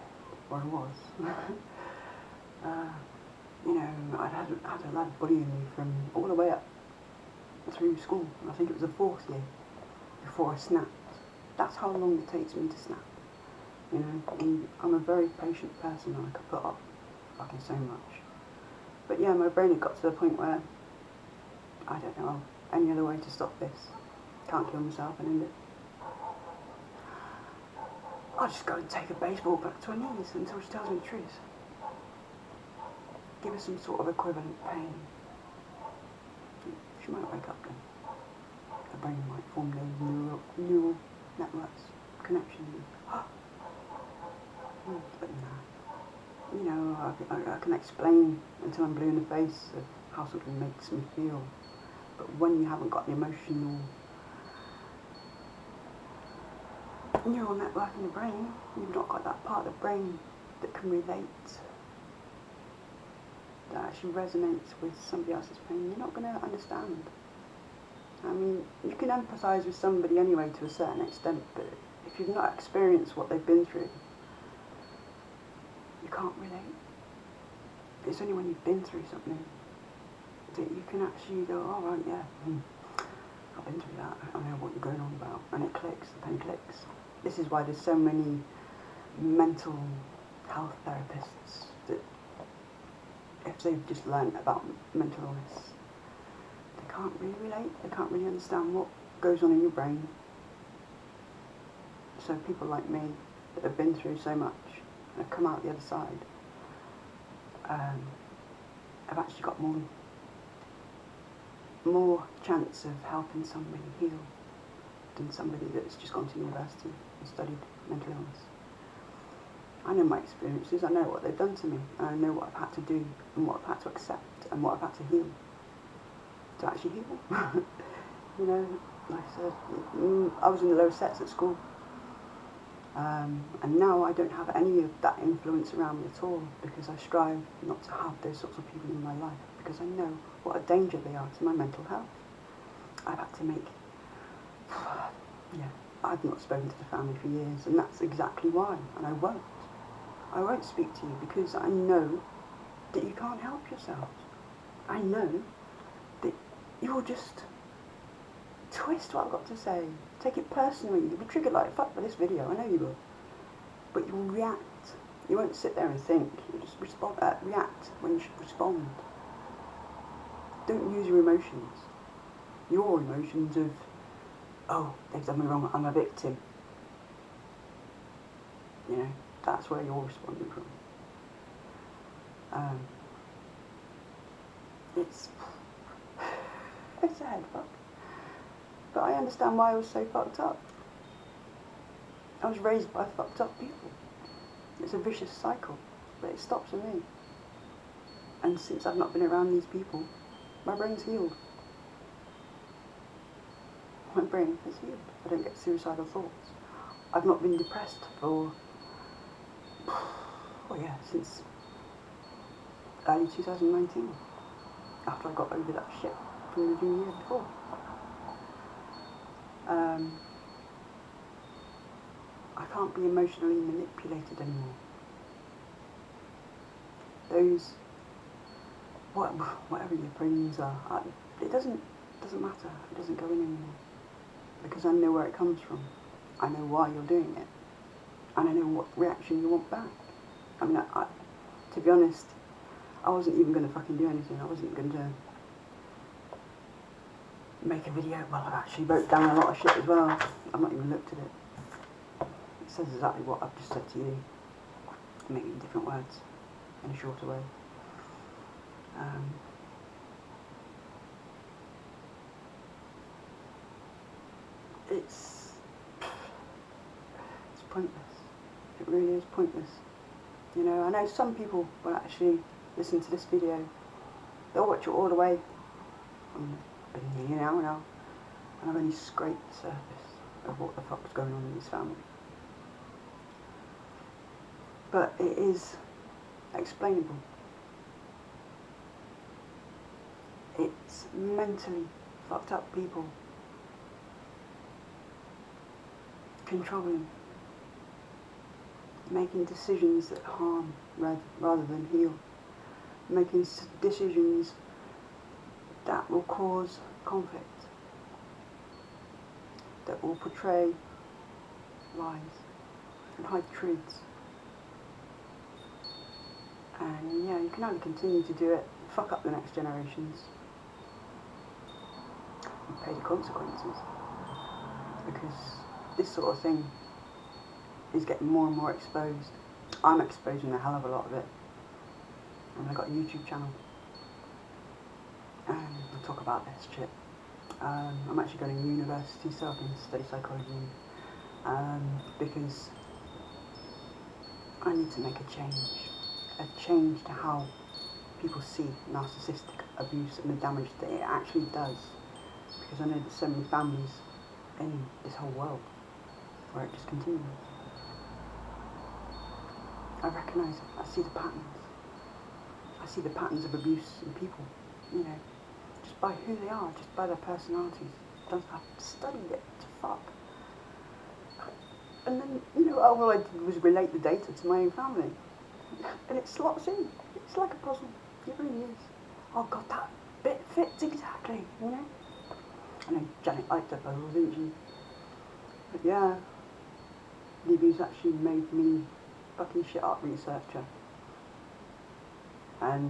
Or I was. I'd had a lad bullying me from all the way up through school. I think it was the 4th year before I snapped. That's how long it takes me to snap. And I'm a very patient person and I could put up fucking so much. But yeah, my brain had got to the point where I don't know any other way to stop this. Can't kill myself and end it. I'll just go and take a baseball bat to her knees until she tells me the truth. Give her some sort of equivalent pain. She might wake up then. Her brain might form those neural networks, connections. But I can explain until I'm blue in the face of how something makes me feel. But when you haven't got the emotional neural network in the brain, you've not got that part of the brain that can relate, that actually resonates with somebody else's pain, you're not going to understand. I mean, you can empathise with somebody anyway to a certain extent, but if you've not experienced what they've been through, you can't relate. It's only when you've been through something that you can actually go, oh right, yeah, I've been through that, I know what you're going on about, and it clicks, the pen clicks. This is why there's so many mental health therapists that, if they've just learned about mental illness, they can't really relate, they can't really understand what goes on in your brain. So people like me that have been through so much and have come out the other side, have actually got more chance of helping somebody heal than somebody that's just gone to university and studied mental illness. I know my experiences, I know what they've done to me, and I know what I've had to do, and what I've had to accept, and what I've had to heal. To actually heal. You know, like I said, I was in the low sets at school. And now I don't have any of that influence around me at all, because I strive not to have those sorts of people in my life, because I know what a danger they are to my mental health. I've had to make, yeah, I've not spoken to the family for years, and that's exactly why, and I won't. I won't speak to you because I know that you can't help yourselves. I know that you'll just twist what I've got to say, take it personally, you'll be triggered like fuck by this video, I know you will. But you'll react. You won't sit there and think, you'll just react when you should respond. Don't use your emotions. Your emotions of, oh, they've done me wrong, I'm a victim. You know, that's where you're responding from. It's a head fuck. But I understand why I was so fucked up. I was raised by fucked up people. It's a vicious cycle, but it stops with me. And since I've not been around these people, my brain's healed. My brain has healed. I don't get suicidal thoughts. I've not been depressed for, oh yeah, since early 2019, after I got over that shit from the year before. I can't be emotionally manipulated anymore. Those, whatever your opinions are, it doesn't matter. It doesn't go in anymore. Because I know where it comes from. I know why you're doing it. And I know what reaction you want back. I mean, to be honest, I wasn't even going to fucking do anything. I wasn't going to make a video. Well, I actually wrote down a lot of shit as well. I've not even looked at it. It says exactly what I've just said to you, maybe in different words, in a shorter way. It's pointless. It really is pointless. You know, I know some people will actually listen to this video. They'll watch it all the way. I've been here now, and I've only scraped the surface of what the fuck's going on in this family. But it is explainable. It's mentally fucked up people controlling, making decisions that harm rather than heal, making decisions that will cause conflict, that will portray lies and hide truths. And yeah, you can only continue to do it, fuck up the next generations, and pay the consequences. Because this sort of thing is getting more and more exposed. I'm exposing a hell of a lot of it. And I've got a YouTube channel. And I talk about this shit. I'm actually going to university, so I can study psychology. Because I need to make a change to how people see narcissistic abuse and the damage that it actually does. Because I know there's so many families in this whole world where it just continues. I recognise it. I see the patterns. I see the patterns of abuse in people, you know, just by who they are, just by their personalities. I've studied it to fuck. And then, you know, all I did was relate the data to my own family. And it slots in. It's like a puzzle. It really is. Oh God, that bit fits exactly, you know? I know Janet liked her puzzle, didn't she? But yeah, the abuse actually made me fucking shit up researcher. And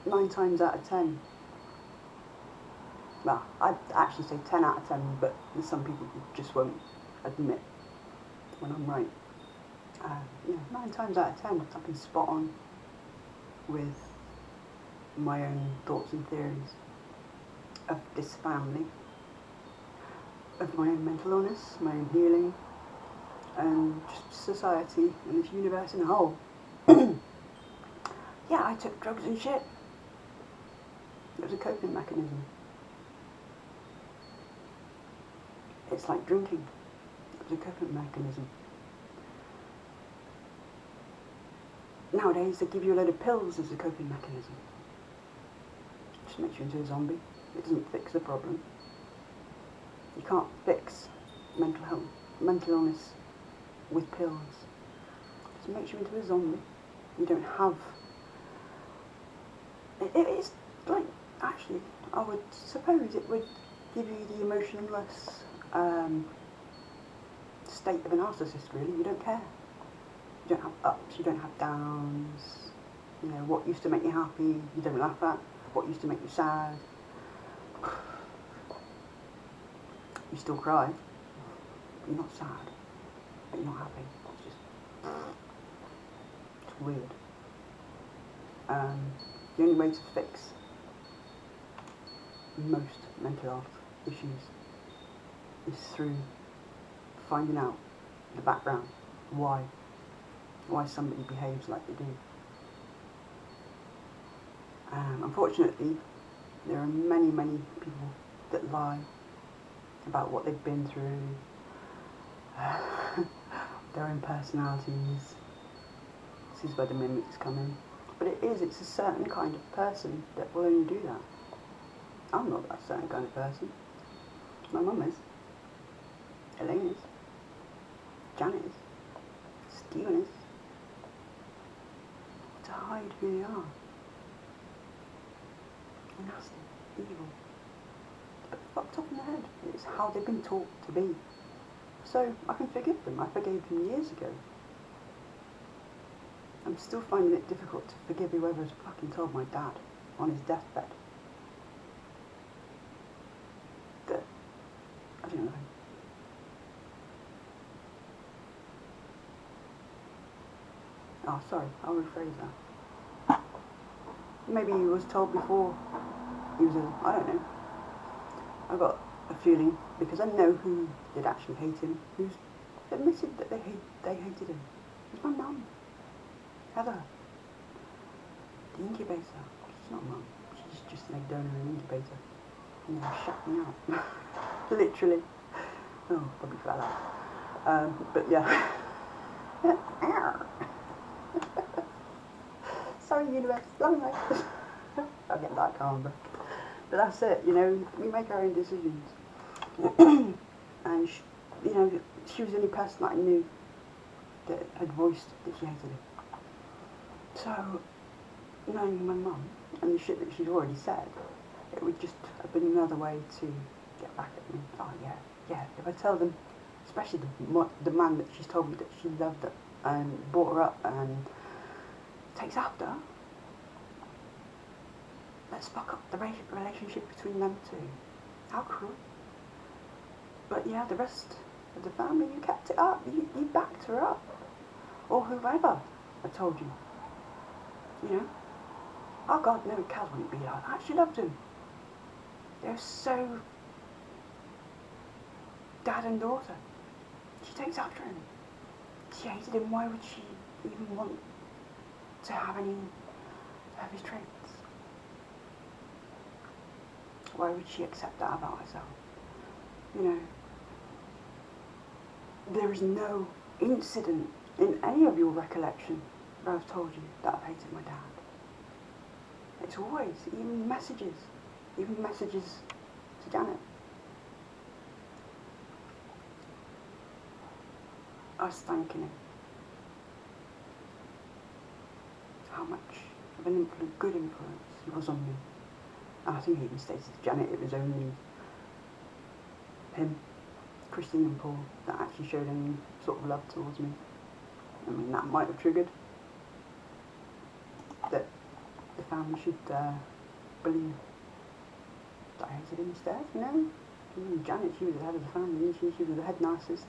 9 times out of 10, well, I'd actually say 10 out of 10, but there's some people who just won't admit when I'm right. Yeah, 9 times out of 10, I've been spot on with my own thoughts and theories of this family, of my own mental illness, my own healing, and just society and this universe in a whole. Yeah, I took drugs and shit. It was a coping mechanism. It's like drinking. It was a coping mechanism. Nowadays they give you a load of pills as a coping mechanism. It just makes you into a zombie. It doesn't fix the problem. You can't fix mental health, mental illness with pills. It just makes you into a zombie. You don't have... It is like, actually, I would suppose it would give you the emotionless state of a narcissist, really. You don't care. You don't have ups, you don't have downs. You know, what used to make you happy, you don't laugh at. What used to make you sad, you still cry. You're not sad, but you're not happy. It's just, it's weird. The only way to fix most mental health issues is through finding out the background, why somebody behaves like they do. Unfortunately, there are many people that lie about what they've been through, their own personalities. This is where the mimics come in. But it's a certain kind of person that will only do that. I'm not that certain kind of person. My mum is. Elaine is. Janet is. Stephen is. To hide who they are. Nasty, evil. But fucked up in the head. It's how they've been taught to be. So I can forgive them. I forgave them years ago. I'm still finding it difficult to forgive whoever's fucking told my dad on his deathbed that, I don't know. Oh, sorry, I'll rephrase that. Maybe he was told before he was I don't know. I got a feeling, because I know who did actually hate him, who's admitted that they hated him. It was my mum. Heather. The incubator. She's not mum. She's just an egg donor in an incubator. And they shut me out. Literally. Oh, probably fell out. But yeah. Sorry, universe. Long way. I'll get that calm, but that's it. You know, we make our own decisions. And you know, she was the only person that I knew that had voiced that she hated him. So, knowing my mum and the shit that she's already said, it would just have been another way to get back at me. Oh yeah. If I tell them, especially the man that she's told me that she loved and brought her up and takes after, let's fuck up the relationship between them two. How cruel. But yeah, the rest of the family, you kept it up. You backed her up. Or whoever I told you. You know? Oh God, no, Kaz wouldn't be like that. She loved him. They're so dad and daughter. She takes after him. She hated him. Why would she even want to have any of his traits? Why would she accept that about herself? You know, there is no incident in any of your recollection that I've told you that I've hated my dad. It's always, even messages to Janet. I was thanking him. How much of an good influence he was on me. And I think he even stated to Janet it was only him, Christine and Paul, that actually showed any sort of love towards me. I mean, that might have triggered that the family should believe that I hated him instead, you know? I mean, Janet, she was the head of the family, and she was the head narcissist.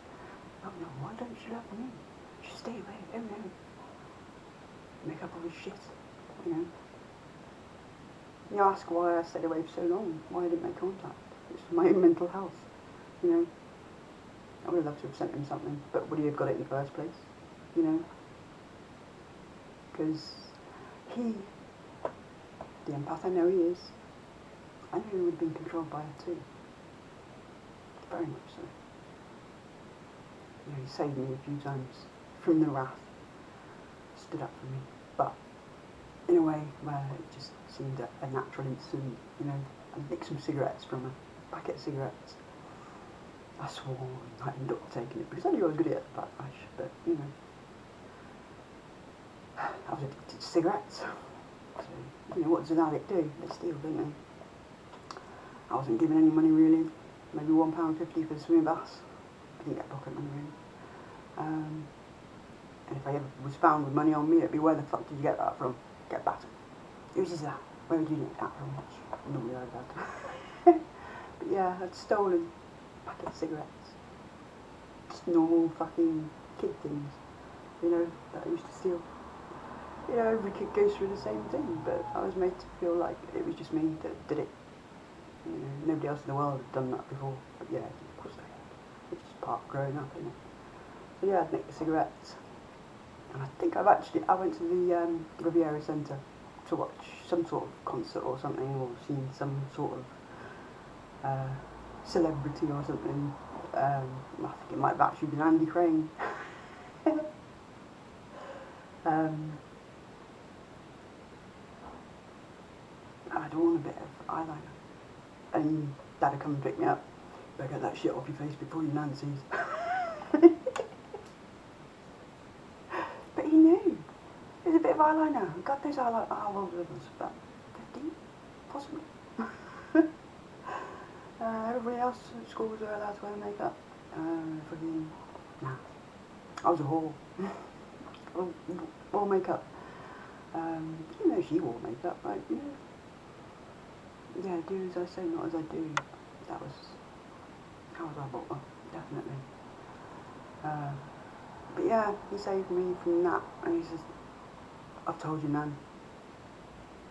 Oh no, why don't you love me? You should stay away, oh no. Make up all this shit, you know? You ask why I stayed away for so long, why I didn't make contact. It's for my own mental health, you know? I would have loved to have sent him something, but would he have got it in the first place? You know? Because he, the empath I know he is, I know he would have been controlled by her too. Very much so. You know, he saved me a few times from the wrath. Stood up for me. But in a way where it just seemed a natural incident, you know. I nicked some cigarettes from a packet of cigarettes. I swore I ended up taking it because I knew I was going to get the backlash, but you know. I was addicted to cigarettes. So, you know, what does an addict do? They steal, don't they? I wasn't given any money really. Maybe £1.50 for the swimming baths. I didn't get pocket money really. And if I ever was found with money on me, it'd be, where the fuck did you get that from? Get battered. Whose is that? Where did you get that from? Normally I'd had. But yeah, I'd stolen a packet of cigarettes. Just normal fucking kid things, you know, that I used to steal. You know, every kid goes through the same thing, but I was made to feel like it was just me that did it. You know, nobody else in the world had done that before. But yeah, of course they had. It's just part of growing up, isn't it? So yeah, I'd nick the cigarettes. And I think I went to the Riviera Centre to watch some sort of concert or something, or seen some sort of celebrity or something. I think it might have actually been Andy Crane. I'd worn a bit of eyeliner. And Dad would come and pick me up. Better get that shit off your face before your nan sees. But he knew. There's a bit of eyeliner. God knows how old I was. About 15, possibly. Everybody else at school was allowed to wear makeup. Nah. I was a whore. Wore makeup. You know, she wore makeup, right? You know. Yeah, do as I say, not as I do. That was how I brought up, definitely. But yeah, he saved me from that, and he says, I've told you, Nan,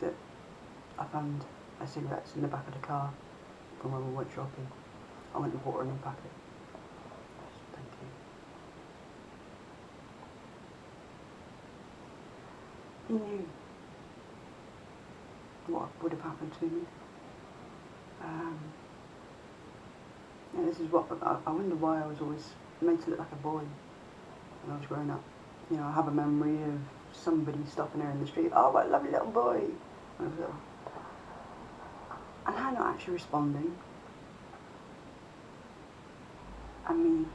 that I found her cigarettes in the back of the car from when we went shopping. I went and bought her a new packet. Thank you. He knew what would have happened to me. And this is what I wonder why I was always made to look like a boy when I was growing up. You know, I have a memory of somebody stopping her in the street. Oh, what a lovely little boy! When I was little. And her not actually responding. And me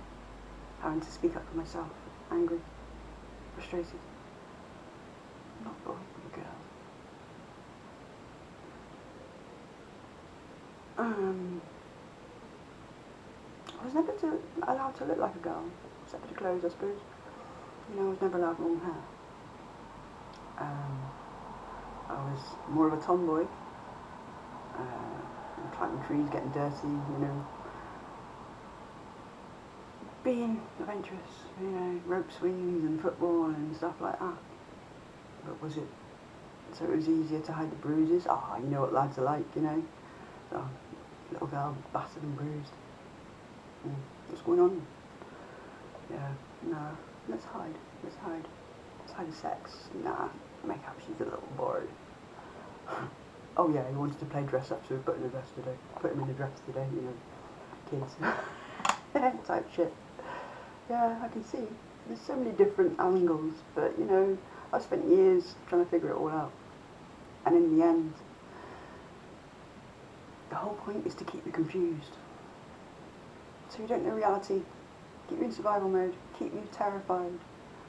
having to speak up for myself. Angry. Frustrated. Not a boy, but a girl. I was never allowed to look like a girl, except for the clothes, I suppose. You know, I was never allowed long hair. I was more of a tomboy, climbing trees, getting dirty, you know, being adventurous, you know, rope swings and football and stuff like that. But was it, so it was easier to hide the bruises? You know what lads are like, you know. So, little girl, battered and bruised. What's going on? Yeah, no, let's hide. Let's hide the sex. Nah, make up she's a little bored. Oh yeah, he wanted to play dress up, so we put him in a dress today. Put him in a dress today, you know, kids. Type shit. Yeah, I can see. There's so many different angles, but you know, I've spent years trying to figure it all out. And in the end, the whole point is to keep you confused. So you don't know reality, keep you in survival mode, keep you terrified.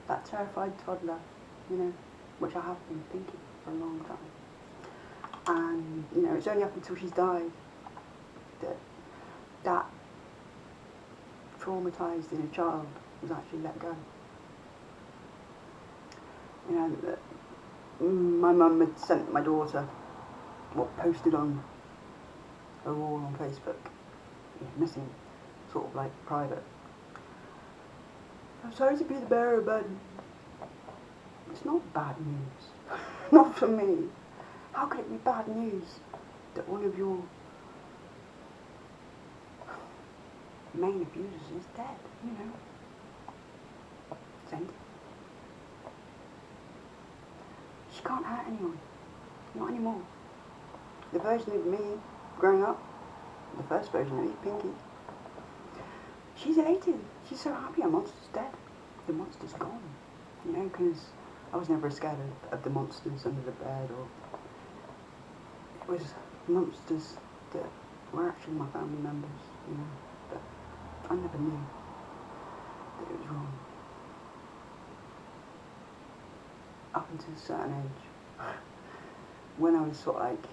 That terrified toddler, you know, which I have been thinking for a long time. And, you know, it's only up until she's died that traumatised inner child was actually let go. You know, my mum had sent my daughter, posted on a wall on Facebook, nothing sort of like private. I'm sorry to be the bearer of bad news. It's not bad news. Not for me. How could it be bad news that one of your main abuser is dead, you know. Send. She can't hurt anyone. Not anymore. The version of me growing up, the first version of me, Pinky, she's elated. She's so happy our monster's dead. The monster's gone. You know, because I was never scared of the monsters under the bed, or it was monsters that were actually my family members, you know, but I never knew that it was wrong. Up until a certain age, when I was sort of like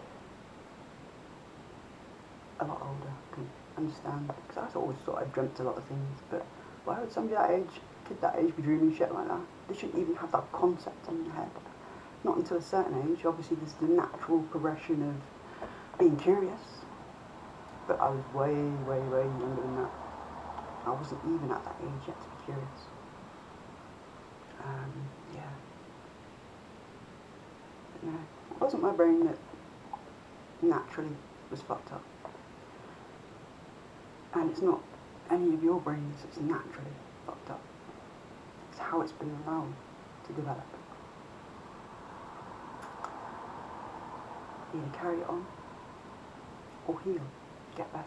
a lot older, I can understand, because I always thought I dreamt a lot of things, but why would somebody that age, kid that age, be dreaming shit like that? They shouldn't even have that concept in their head. Not until a certain age. Obviously there's the natural progression of being curious, but I was way, way, way younger than that. I wasn't even at that age yet to be curious. Yeah. But no, it wasn't my brain that naturally was fucked up. And it's not any of your brains that's naturally fucked up. It's how it's been allowed to develop. Either carry it on or heal, get better.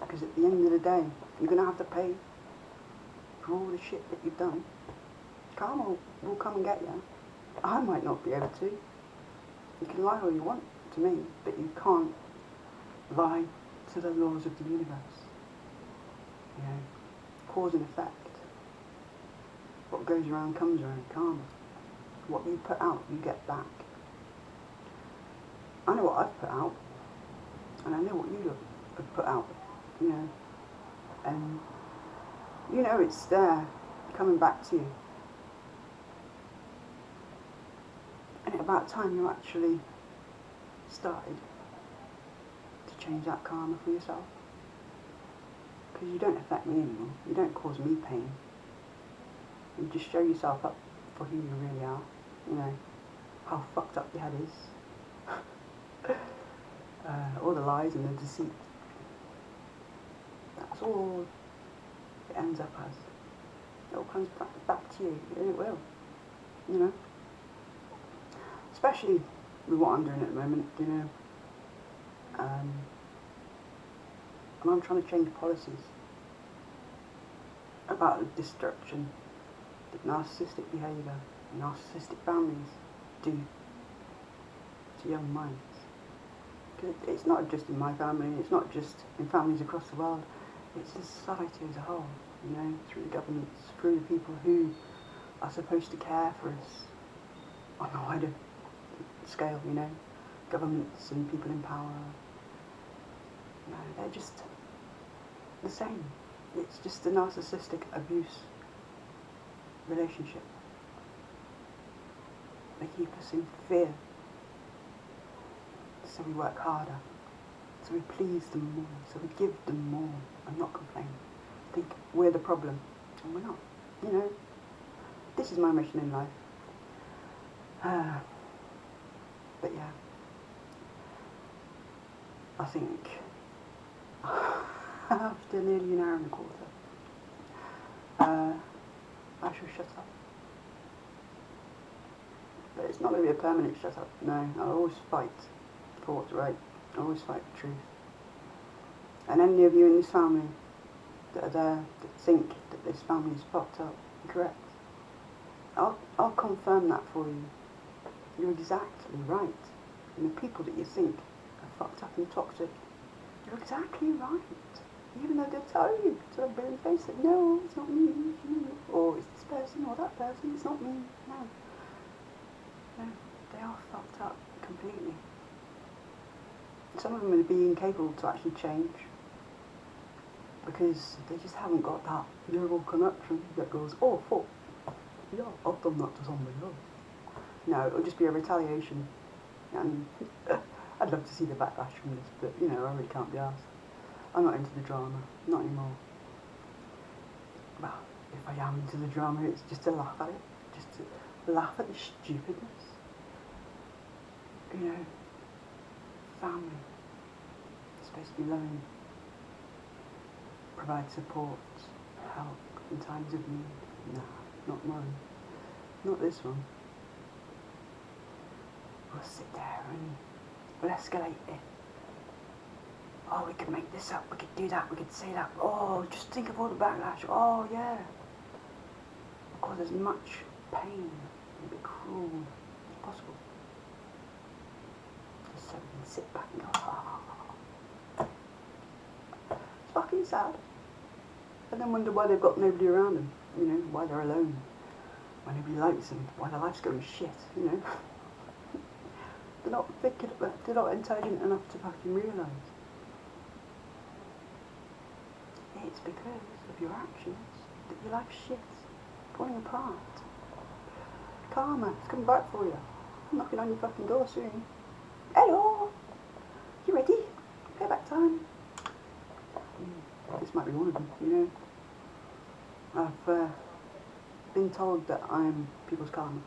Because at the end of the day, you're going to have to pay for all the shit that you've done. Karma will come and get you. I might not be able to. You can lie all you want to me, but you can't lie to the laws of the universe. You know, cause and effect. What goes around comes around, karma. What you put out, you get back. I know what I've put out, and I know what you have put out, you know, and you know it's there, coming back to you. And about time you actually started to change that karma for yourself. Because you don't affect me anymore, you don't cause me pain. You just show yourself up for who you really are, you know, how fucked up your head is. All the lies and the deceit. That's all it ends up as. It all comes back to you, and it will, you know. Especially with what I'm doing at the moment, you know. And I'm trying to change policies about the destruction that narcissistic behaviour, narcissistic families do to young minds. Because it's not just in my family, it's not just in families across the world, it's the society as a whole, you know, through the governments, through the people who are supposed to care for us on a wider scale, you know, governments and people in power. No, they're just the same. It's just a narcissistic abuse relationship. They keep us in fear. So we work harder. So we please them more. So we give them more and not complain. Think we're the problem. And we're not. You know, this is my mission in life. But yeah, I think after nearly an hour and a quarter, I shall shut up. But it's not going to be a permanent shut up, no. I'll always fight for what's right. I always fight for truth. And any of you in this family that are there that think that this family is fucked up, correct, I'll confirm that for you. You're exactly right. And the people that you think are fucked up and toxic, you're exactly right. Even though they'll tell you to a bare face that no, it's not me, it's you, or it's this person or that person, it's not me. No. No, they are fucked up completely. Some of them will be incapable to actually change because they just haven't got that neural connection that goes, oh fuck, yeah, I've done that to somebody else. No, it'll just be a retaliation, and I'd love to see the backlash from this, but you know, I really can't be asked. I'm not into the drama, not anymore. Well, if I am into the drama, it's just to laugh at it, just to laugh at the stupidness. You know, family is supposed to be loving, provide support, help in times of need. Nah, not mine. Not this one. We'll sit there and we'll escalate it. Oh, we could make this up, we could do that, we could say that. Oh, just think of all the backlash. Oh, yeah. Cause as much pain and be cruel as possible. Just so we can sit back and go, ah. It's fucking sad. And then wonder why they've got nobody around them. You know, why they're alone. Why nobody likes them. Why their life's going shit, you know. They're not intelligent enough to fucking realise. It's because of your actions that your life's shit. Falling apart. Karma, it's coming back for you. I'm knocking on your fucking door soon. Hello! You ready? Payback time. This might be one of them, you know. I've been told that I'm people's karma.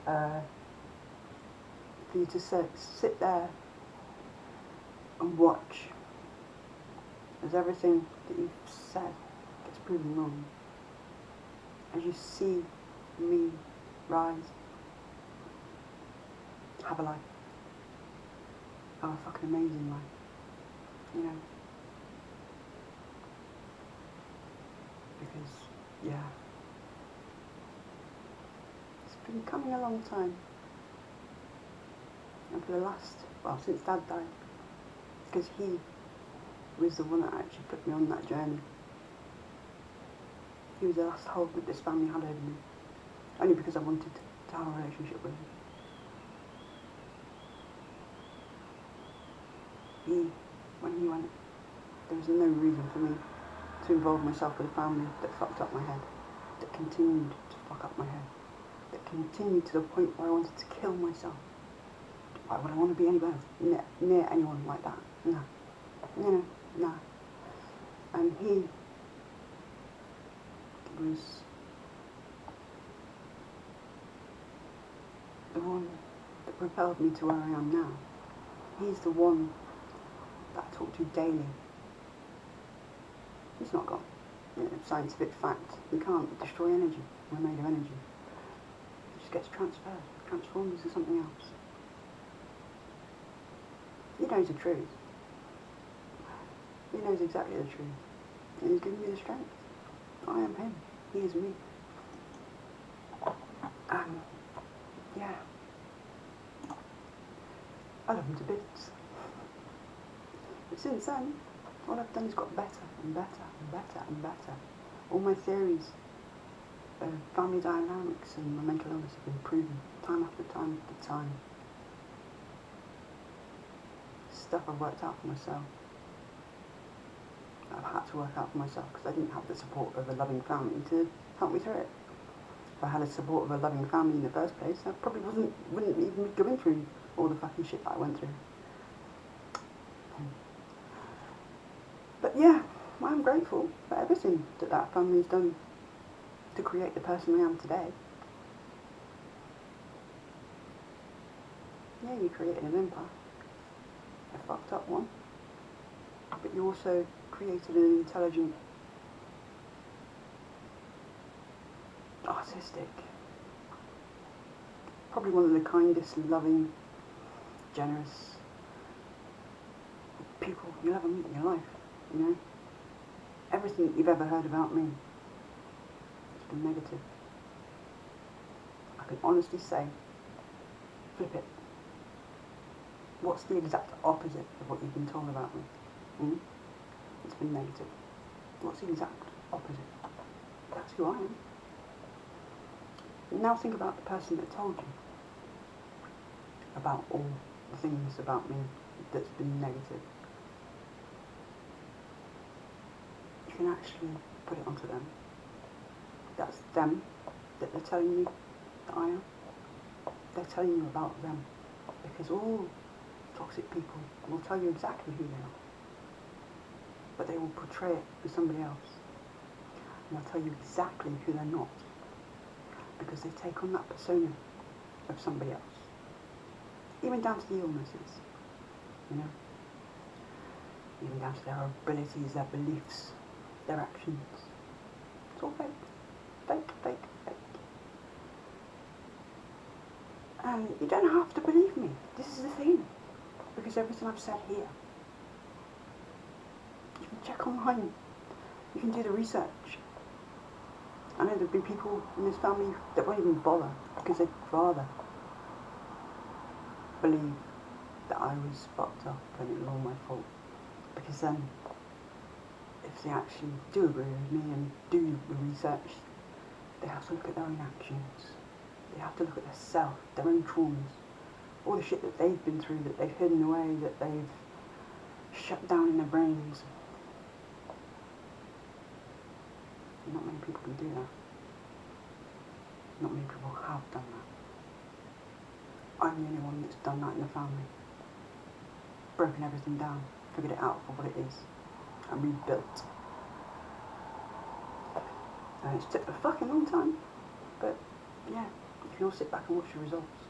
For you to sit there and watch as everything that you've said gets proven wrong. As you see me rise, have a life. Have a fucking amazing life. You know? Because, yeah. It's been coming a long time. And for the last, well, since Dad died. Because he was the one that actually put me on that journey. He was the last hope that this family had over me. Only because I wanted to have a relationship with him. When he went, there was no reason for me to involve myself with a family that fucked up my head. That continued to fuck up my head. That continued to the point where I wanted to kill myself. Why would I want to be anywhere near anyone like that? No. No. No. And he was the one that propelled me to where I am now. He's the one that I talk to daily. He's not got, you know, scientific fact. You can't destroy energy. We're made of energy. It just gets transferred, transformed into something else. He knows the truth. He knows exactly the truth. And he's given me the strength. I am him. He is me. Yeah. I love him to bits. But since then, all I've done is got better and better and better and better. All my theories of family dynamics and my mental illness have been proven time after time after time. Stuff I've worked out for myself. I've had to work out for myself because I didn't have the support of a loving family to help me through it. If I had the support of a loving family in the first place, I probably wouldn't even be going through all the fucking shit that I went through. But yeah, I'm grateful for everything that family's done to create the person I am today. Yeah, you created an empire. A fucked up one. But you also created an intelligent, artistic, probably one of the kindest, loving, generous people you'll ever meet in your life, you know? Everything that you've ever heard about me has been negative. I can honestly say, flip it. What's the exact opposite of what you've been told about me? It's been negative. What's the exact opposite? That's who I am. Now think about the person that told you about all the things about me that's been negative. You can actually put it onto them. That's them that they're telling you that I am. They're telling you about them. Because all toxic people will tell you exactly who they are. But they will portray it as somebody else. And they'll tell you exactly who they're not. Because they take on that persona of somebody else. Even down to the illnesses, you know. even down to their abilities, their beliefs, their actions. It's all fake. Fake, fake, fake. And you don't have to believe me. This is the thing. Because everything I've said here, you can check online. You can do the research. I know there'll be people in this family that won't even bother because they'd rather believe that I was fucked up and it was all my fault. Because then, if they actually do agree with me and do the research, they have to look at their own actions. They have to look at their self, their own traumas, all the shit that they've been through, that they've hidden away, that they've shut down in their brains. Not many people can do that. Not many people have done that. I'm the only one that's done that in the family. Broken everything down, figured it out for what it is, and rebuilt. And it's took a fucking long time, but yeah, you can all sit back and watch the results.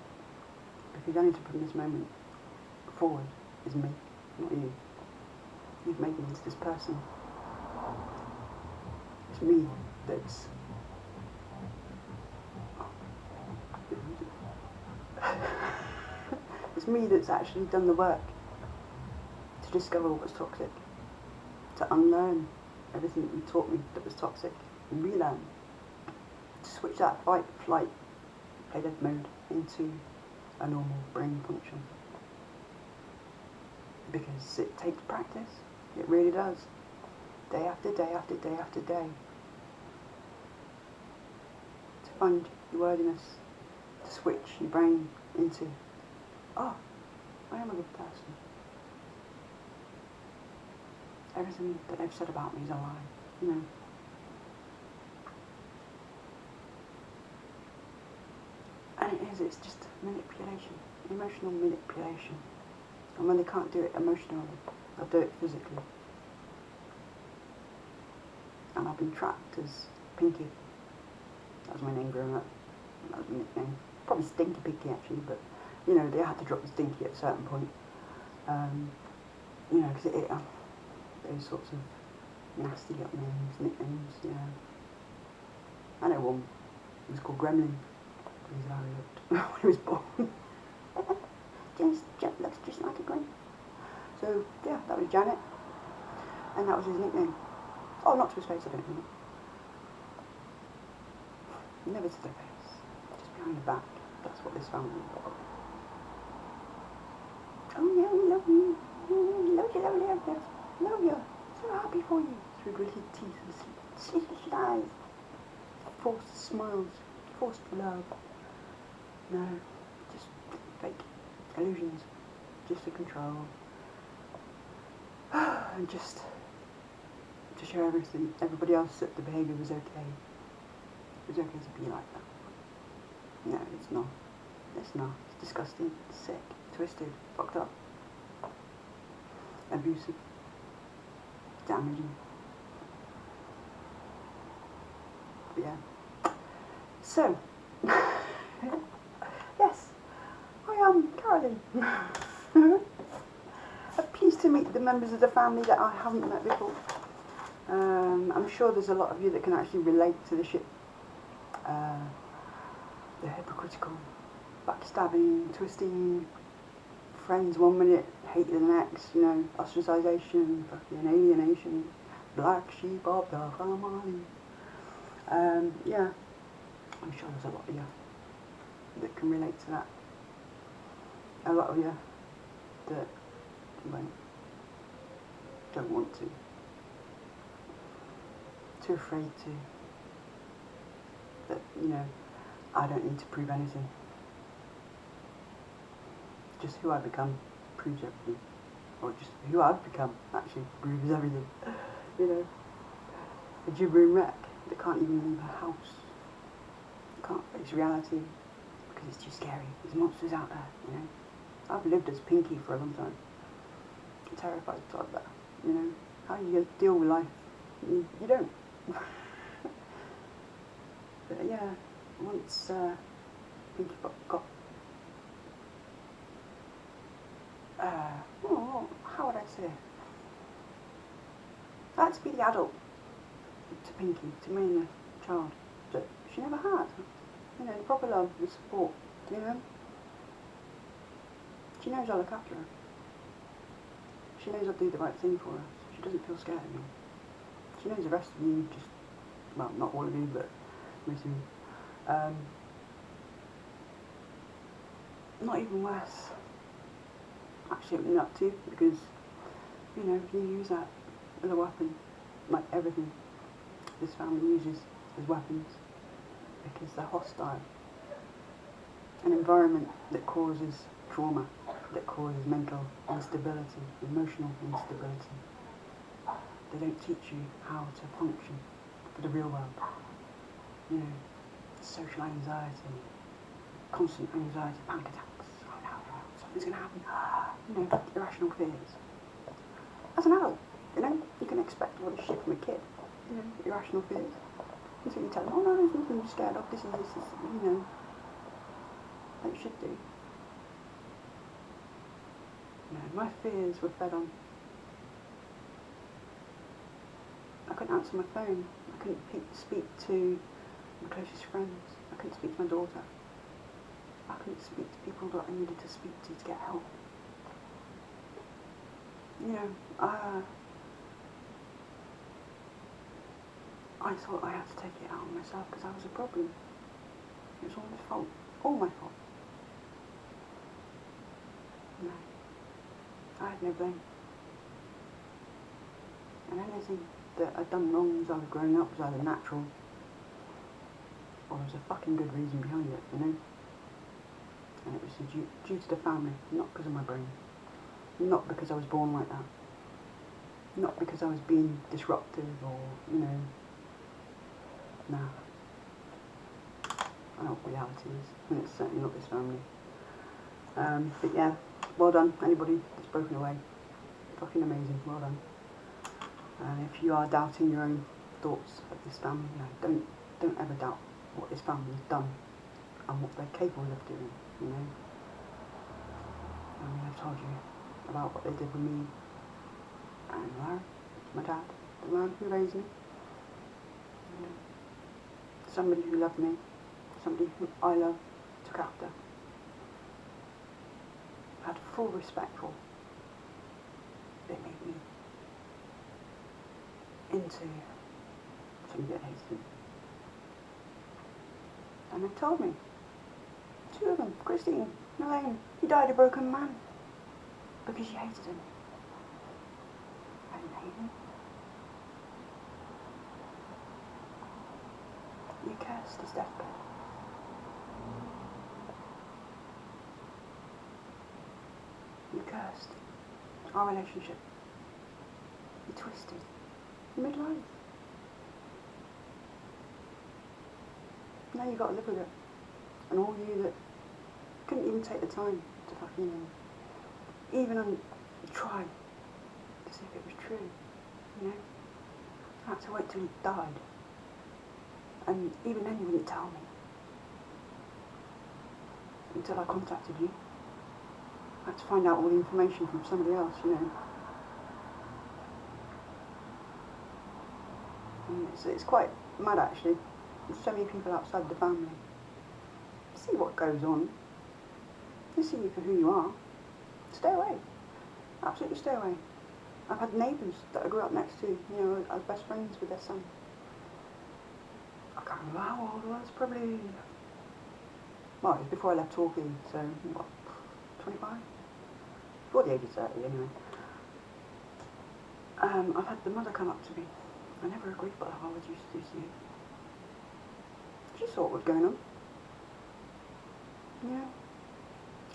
Because the only to put this moment forward is me, not you. You've made me into this person. It's me that's it's me that's actually done the work to discover what was toxic, to unlearn everything that you taught me that was toxic, and relearn, to switch that fight, flight, play dead mode into a normal brain function. Because it takes practice, it really does. Day after day after day after day. To find your worthiness, to switch your brain into, oh, I am a good person. Everything that they've said about me is a lie, you know. And it is, it's just manipulation, emotional manipulation. And when they can't do it emotionally, they'll do it physically. And I've been trapped as Pinky. That was my name growing up. That was my nickname. Probably Stinky Pinky actually, but you know, they had to drop the Stinky at a certain point. You know, because those sorts of nasty little names, nicknames, yeah. I know one, it was called Gremlin. Because how he looked when he was born. Looks just like a Gran. So, yeah, that was Janet. And that was his nickname. Oh, not to his face, I don't think. Never to their face. Just behind the back. That's what this family is about. Oh yeah, we love you. Love you, love you, love you. Love you. So happy for you. Through gritted teeth and sleepless eyes. Forced smiles. Forced love. No. Just fake illusions. Just to control. And just to show everybody else that the behaviour was okay. It was okay to be like that. No, it's not. It's not. It's disgusting, sick, twisted, fucked up, abusive, damaging. But yeah. So, yes, I am Caroline. I'm pleased to meet the members of the family that I haven't met before. I'm sure there's a lot of you that can actually relate to the shit. The hypocritical, backstabbing, twisting, friends 1 minute, hate the next, you know, ostracization, fucking alienation, black sheep of the family. Yeah, I'm sure there's a lot of you that can relate to that. A lot of you that don't want to. Too afraid to. That, you know, I don't need to prove anything. Just who I become proves everything. Or just who I've become actually proves everything. You know, a gibbering wreck that can't even leave her house. Can't face reality because it's too scary. There's monsters out there, you know. I've lived as Pinky for a long time. I'm terrified of that, you know. How are you going to deal with life? You don't. But yeah, once Pinky got how would I say? I had to be the adult to Pinky, to me and the child, that she never had. You know, the proper love, the support, you know. She knows I look after her. She knows I do the right thing for her. She doesn't feel scared of me. She knows the rest of you, just, well, not all of you, but most of you. Not even worse. Absolutely not to, because, you know, if you use that as a weapon, like everything this family uses as weapons, because they're hostile. An environment that causes trauma, that causes mental instability, emotional instability. They don't teach you how to function for the real world. You know, social anxiety, constant anxiety, panic attacks. Oh no, something's going to happen. You know, irrational fears. As an adult, you know, you can expect all this shit from a kid. You know, irrational fears. Until you tell them, oh no, there's nothing to be scared of, this is, you know, like you should do. You know, my fears were fed on. I couldn't answer my phone. I couldn't speak to my closest friends. I couldn't speak to my daughter. I couldn't speak to people that I needed to speak to get help. You know, I thought I had to take it out on myself because I was a problem. It was all my fault. All my fault. No. I had no blame. And anything that I'd done wrong as I was growing up was either natural or there was a fucking good reason behind it, you know? And it was due to the family, not because of my brain. Not because I was born like that. Not because I was being disruptive or, you know, nah. I know what reality is, and it's certainly not this family. But yeah, well done, anybody that's broken away. Fucking amazing, well done. And if you are doubting your own thoughts of this family, you know, don't ever doubt what this family has done and what they're capable of doing, you know. I mean, I've told you about what they did with me and Larry, my dad, the man who raised me. You know, somebody who loved me, somebody who I love, took after, had full respect for. They made me into somebody that hates him. And they told me, two of them, Christine, Elaine, he died a broken man because she hated him. I didn't hate him. You cursed his deathbed. You cursed our relationship. You twisted. You made lies. Now you've got to live with it. And all you that couldn't even take the time to fucking even try to see if it was true, you know? I had to wait till he died. And even then you wouldn't tell me. Until I contacted you. I had to find out all the information from somebody else, you know. And it's quite mad actually. There's so many people outside the family. See what goes on. They see you for who you are. Stay away. Absolutely stay away. I've had neighbours that I grew up next to, you know, I was best friends with their son. I can't remember how old I was, probably, well, it was before I left Torquay, so, what, 25? Before the age of 30, anyway. I've had the mother come up to me. I never agreed, but I always used to do something. She saw what was going on. Yeah.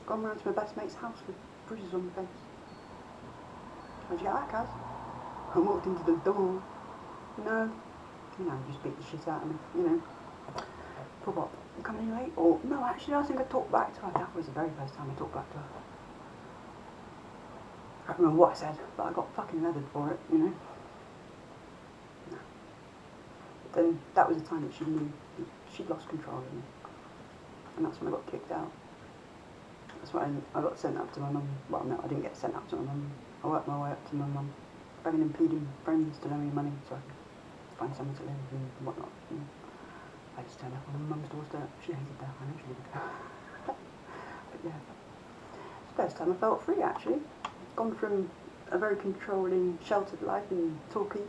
Gone round to my best mate's house with bruises on my face. How'd you get that, Kaz? I walked into the door. No. You know, just beat the shit out of me, you know. For what? I'm coming in late? Or, no, actually, I think I talked back to her. That was the very first time I talked back to her. I can't remember what I said, but I got fucking leathered for it, you know. No. Then that was the time that she knew she'd lost control of me. And that's when I got kicked out. That's when I got sent up to my mum. Well, no, I didn't get sent up to my mum. I worked my way up to my mum. begging and pleading friends to lend me money so I could find somewhere to live and whatnot. And I just turned up on my mum's doorstep. She hated that, I know she did. But yeah, it's the first time I felt free actually. Gone from a very controlling, sheltered life in Torquay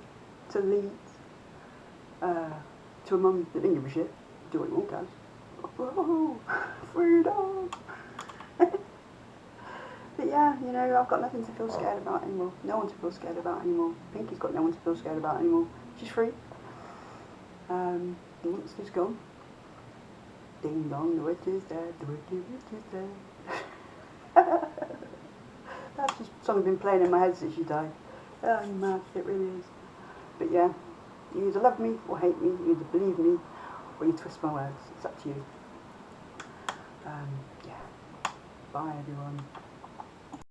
to Leeds, to a mum that didn't give a shit, do what you want guys. Whoa, freedom! But yeah, you know, I've got nothing to feel scared about anymore. No one to feel scared about anymore. Pinky's got no one to feel scared about anymore. She's free. The monster's gone. Ding dong, the witch is dead, the wicked witch is dead. That's just something been playing in my head since she died. Oh, mad, it really is. But yeah, you either love me or hate me, you either believe me or you twist my words. It's up to you. Yeah. Bye everyone.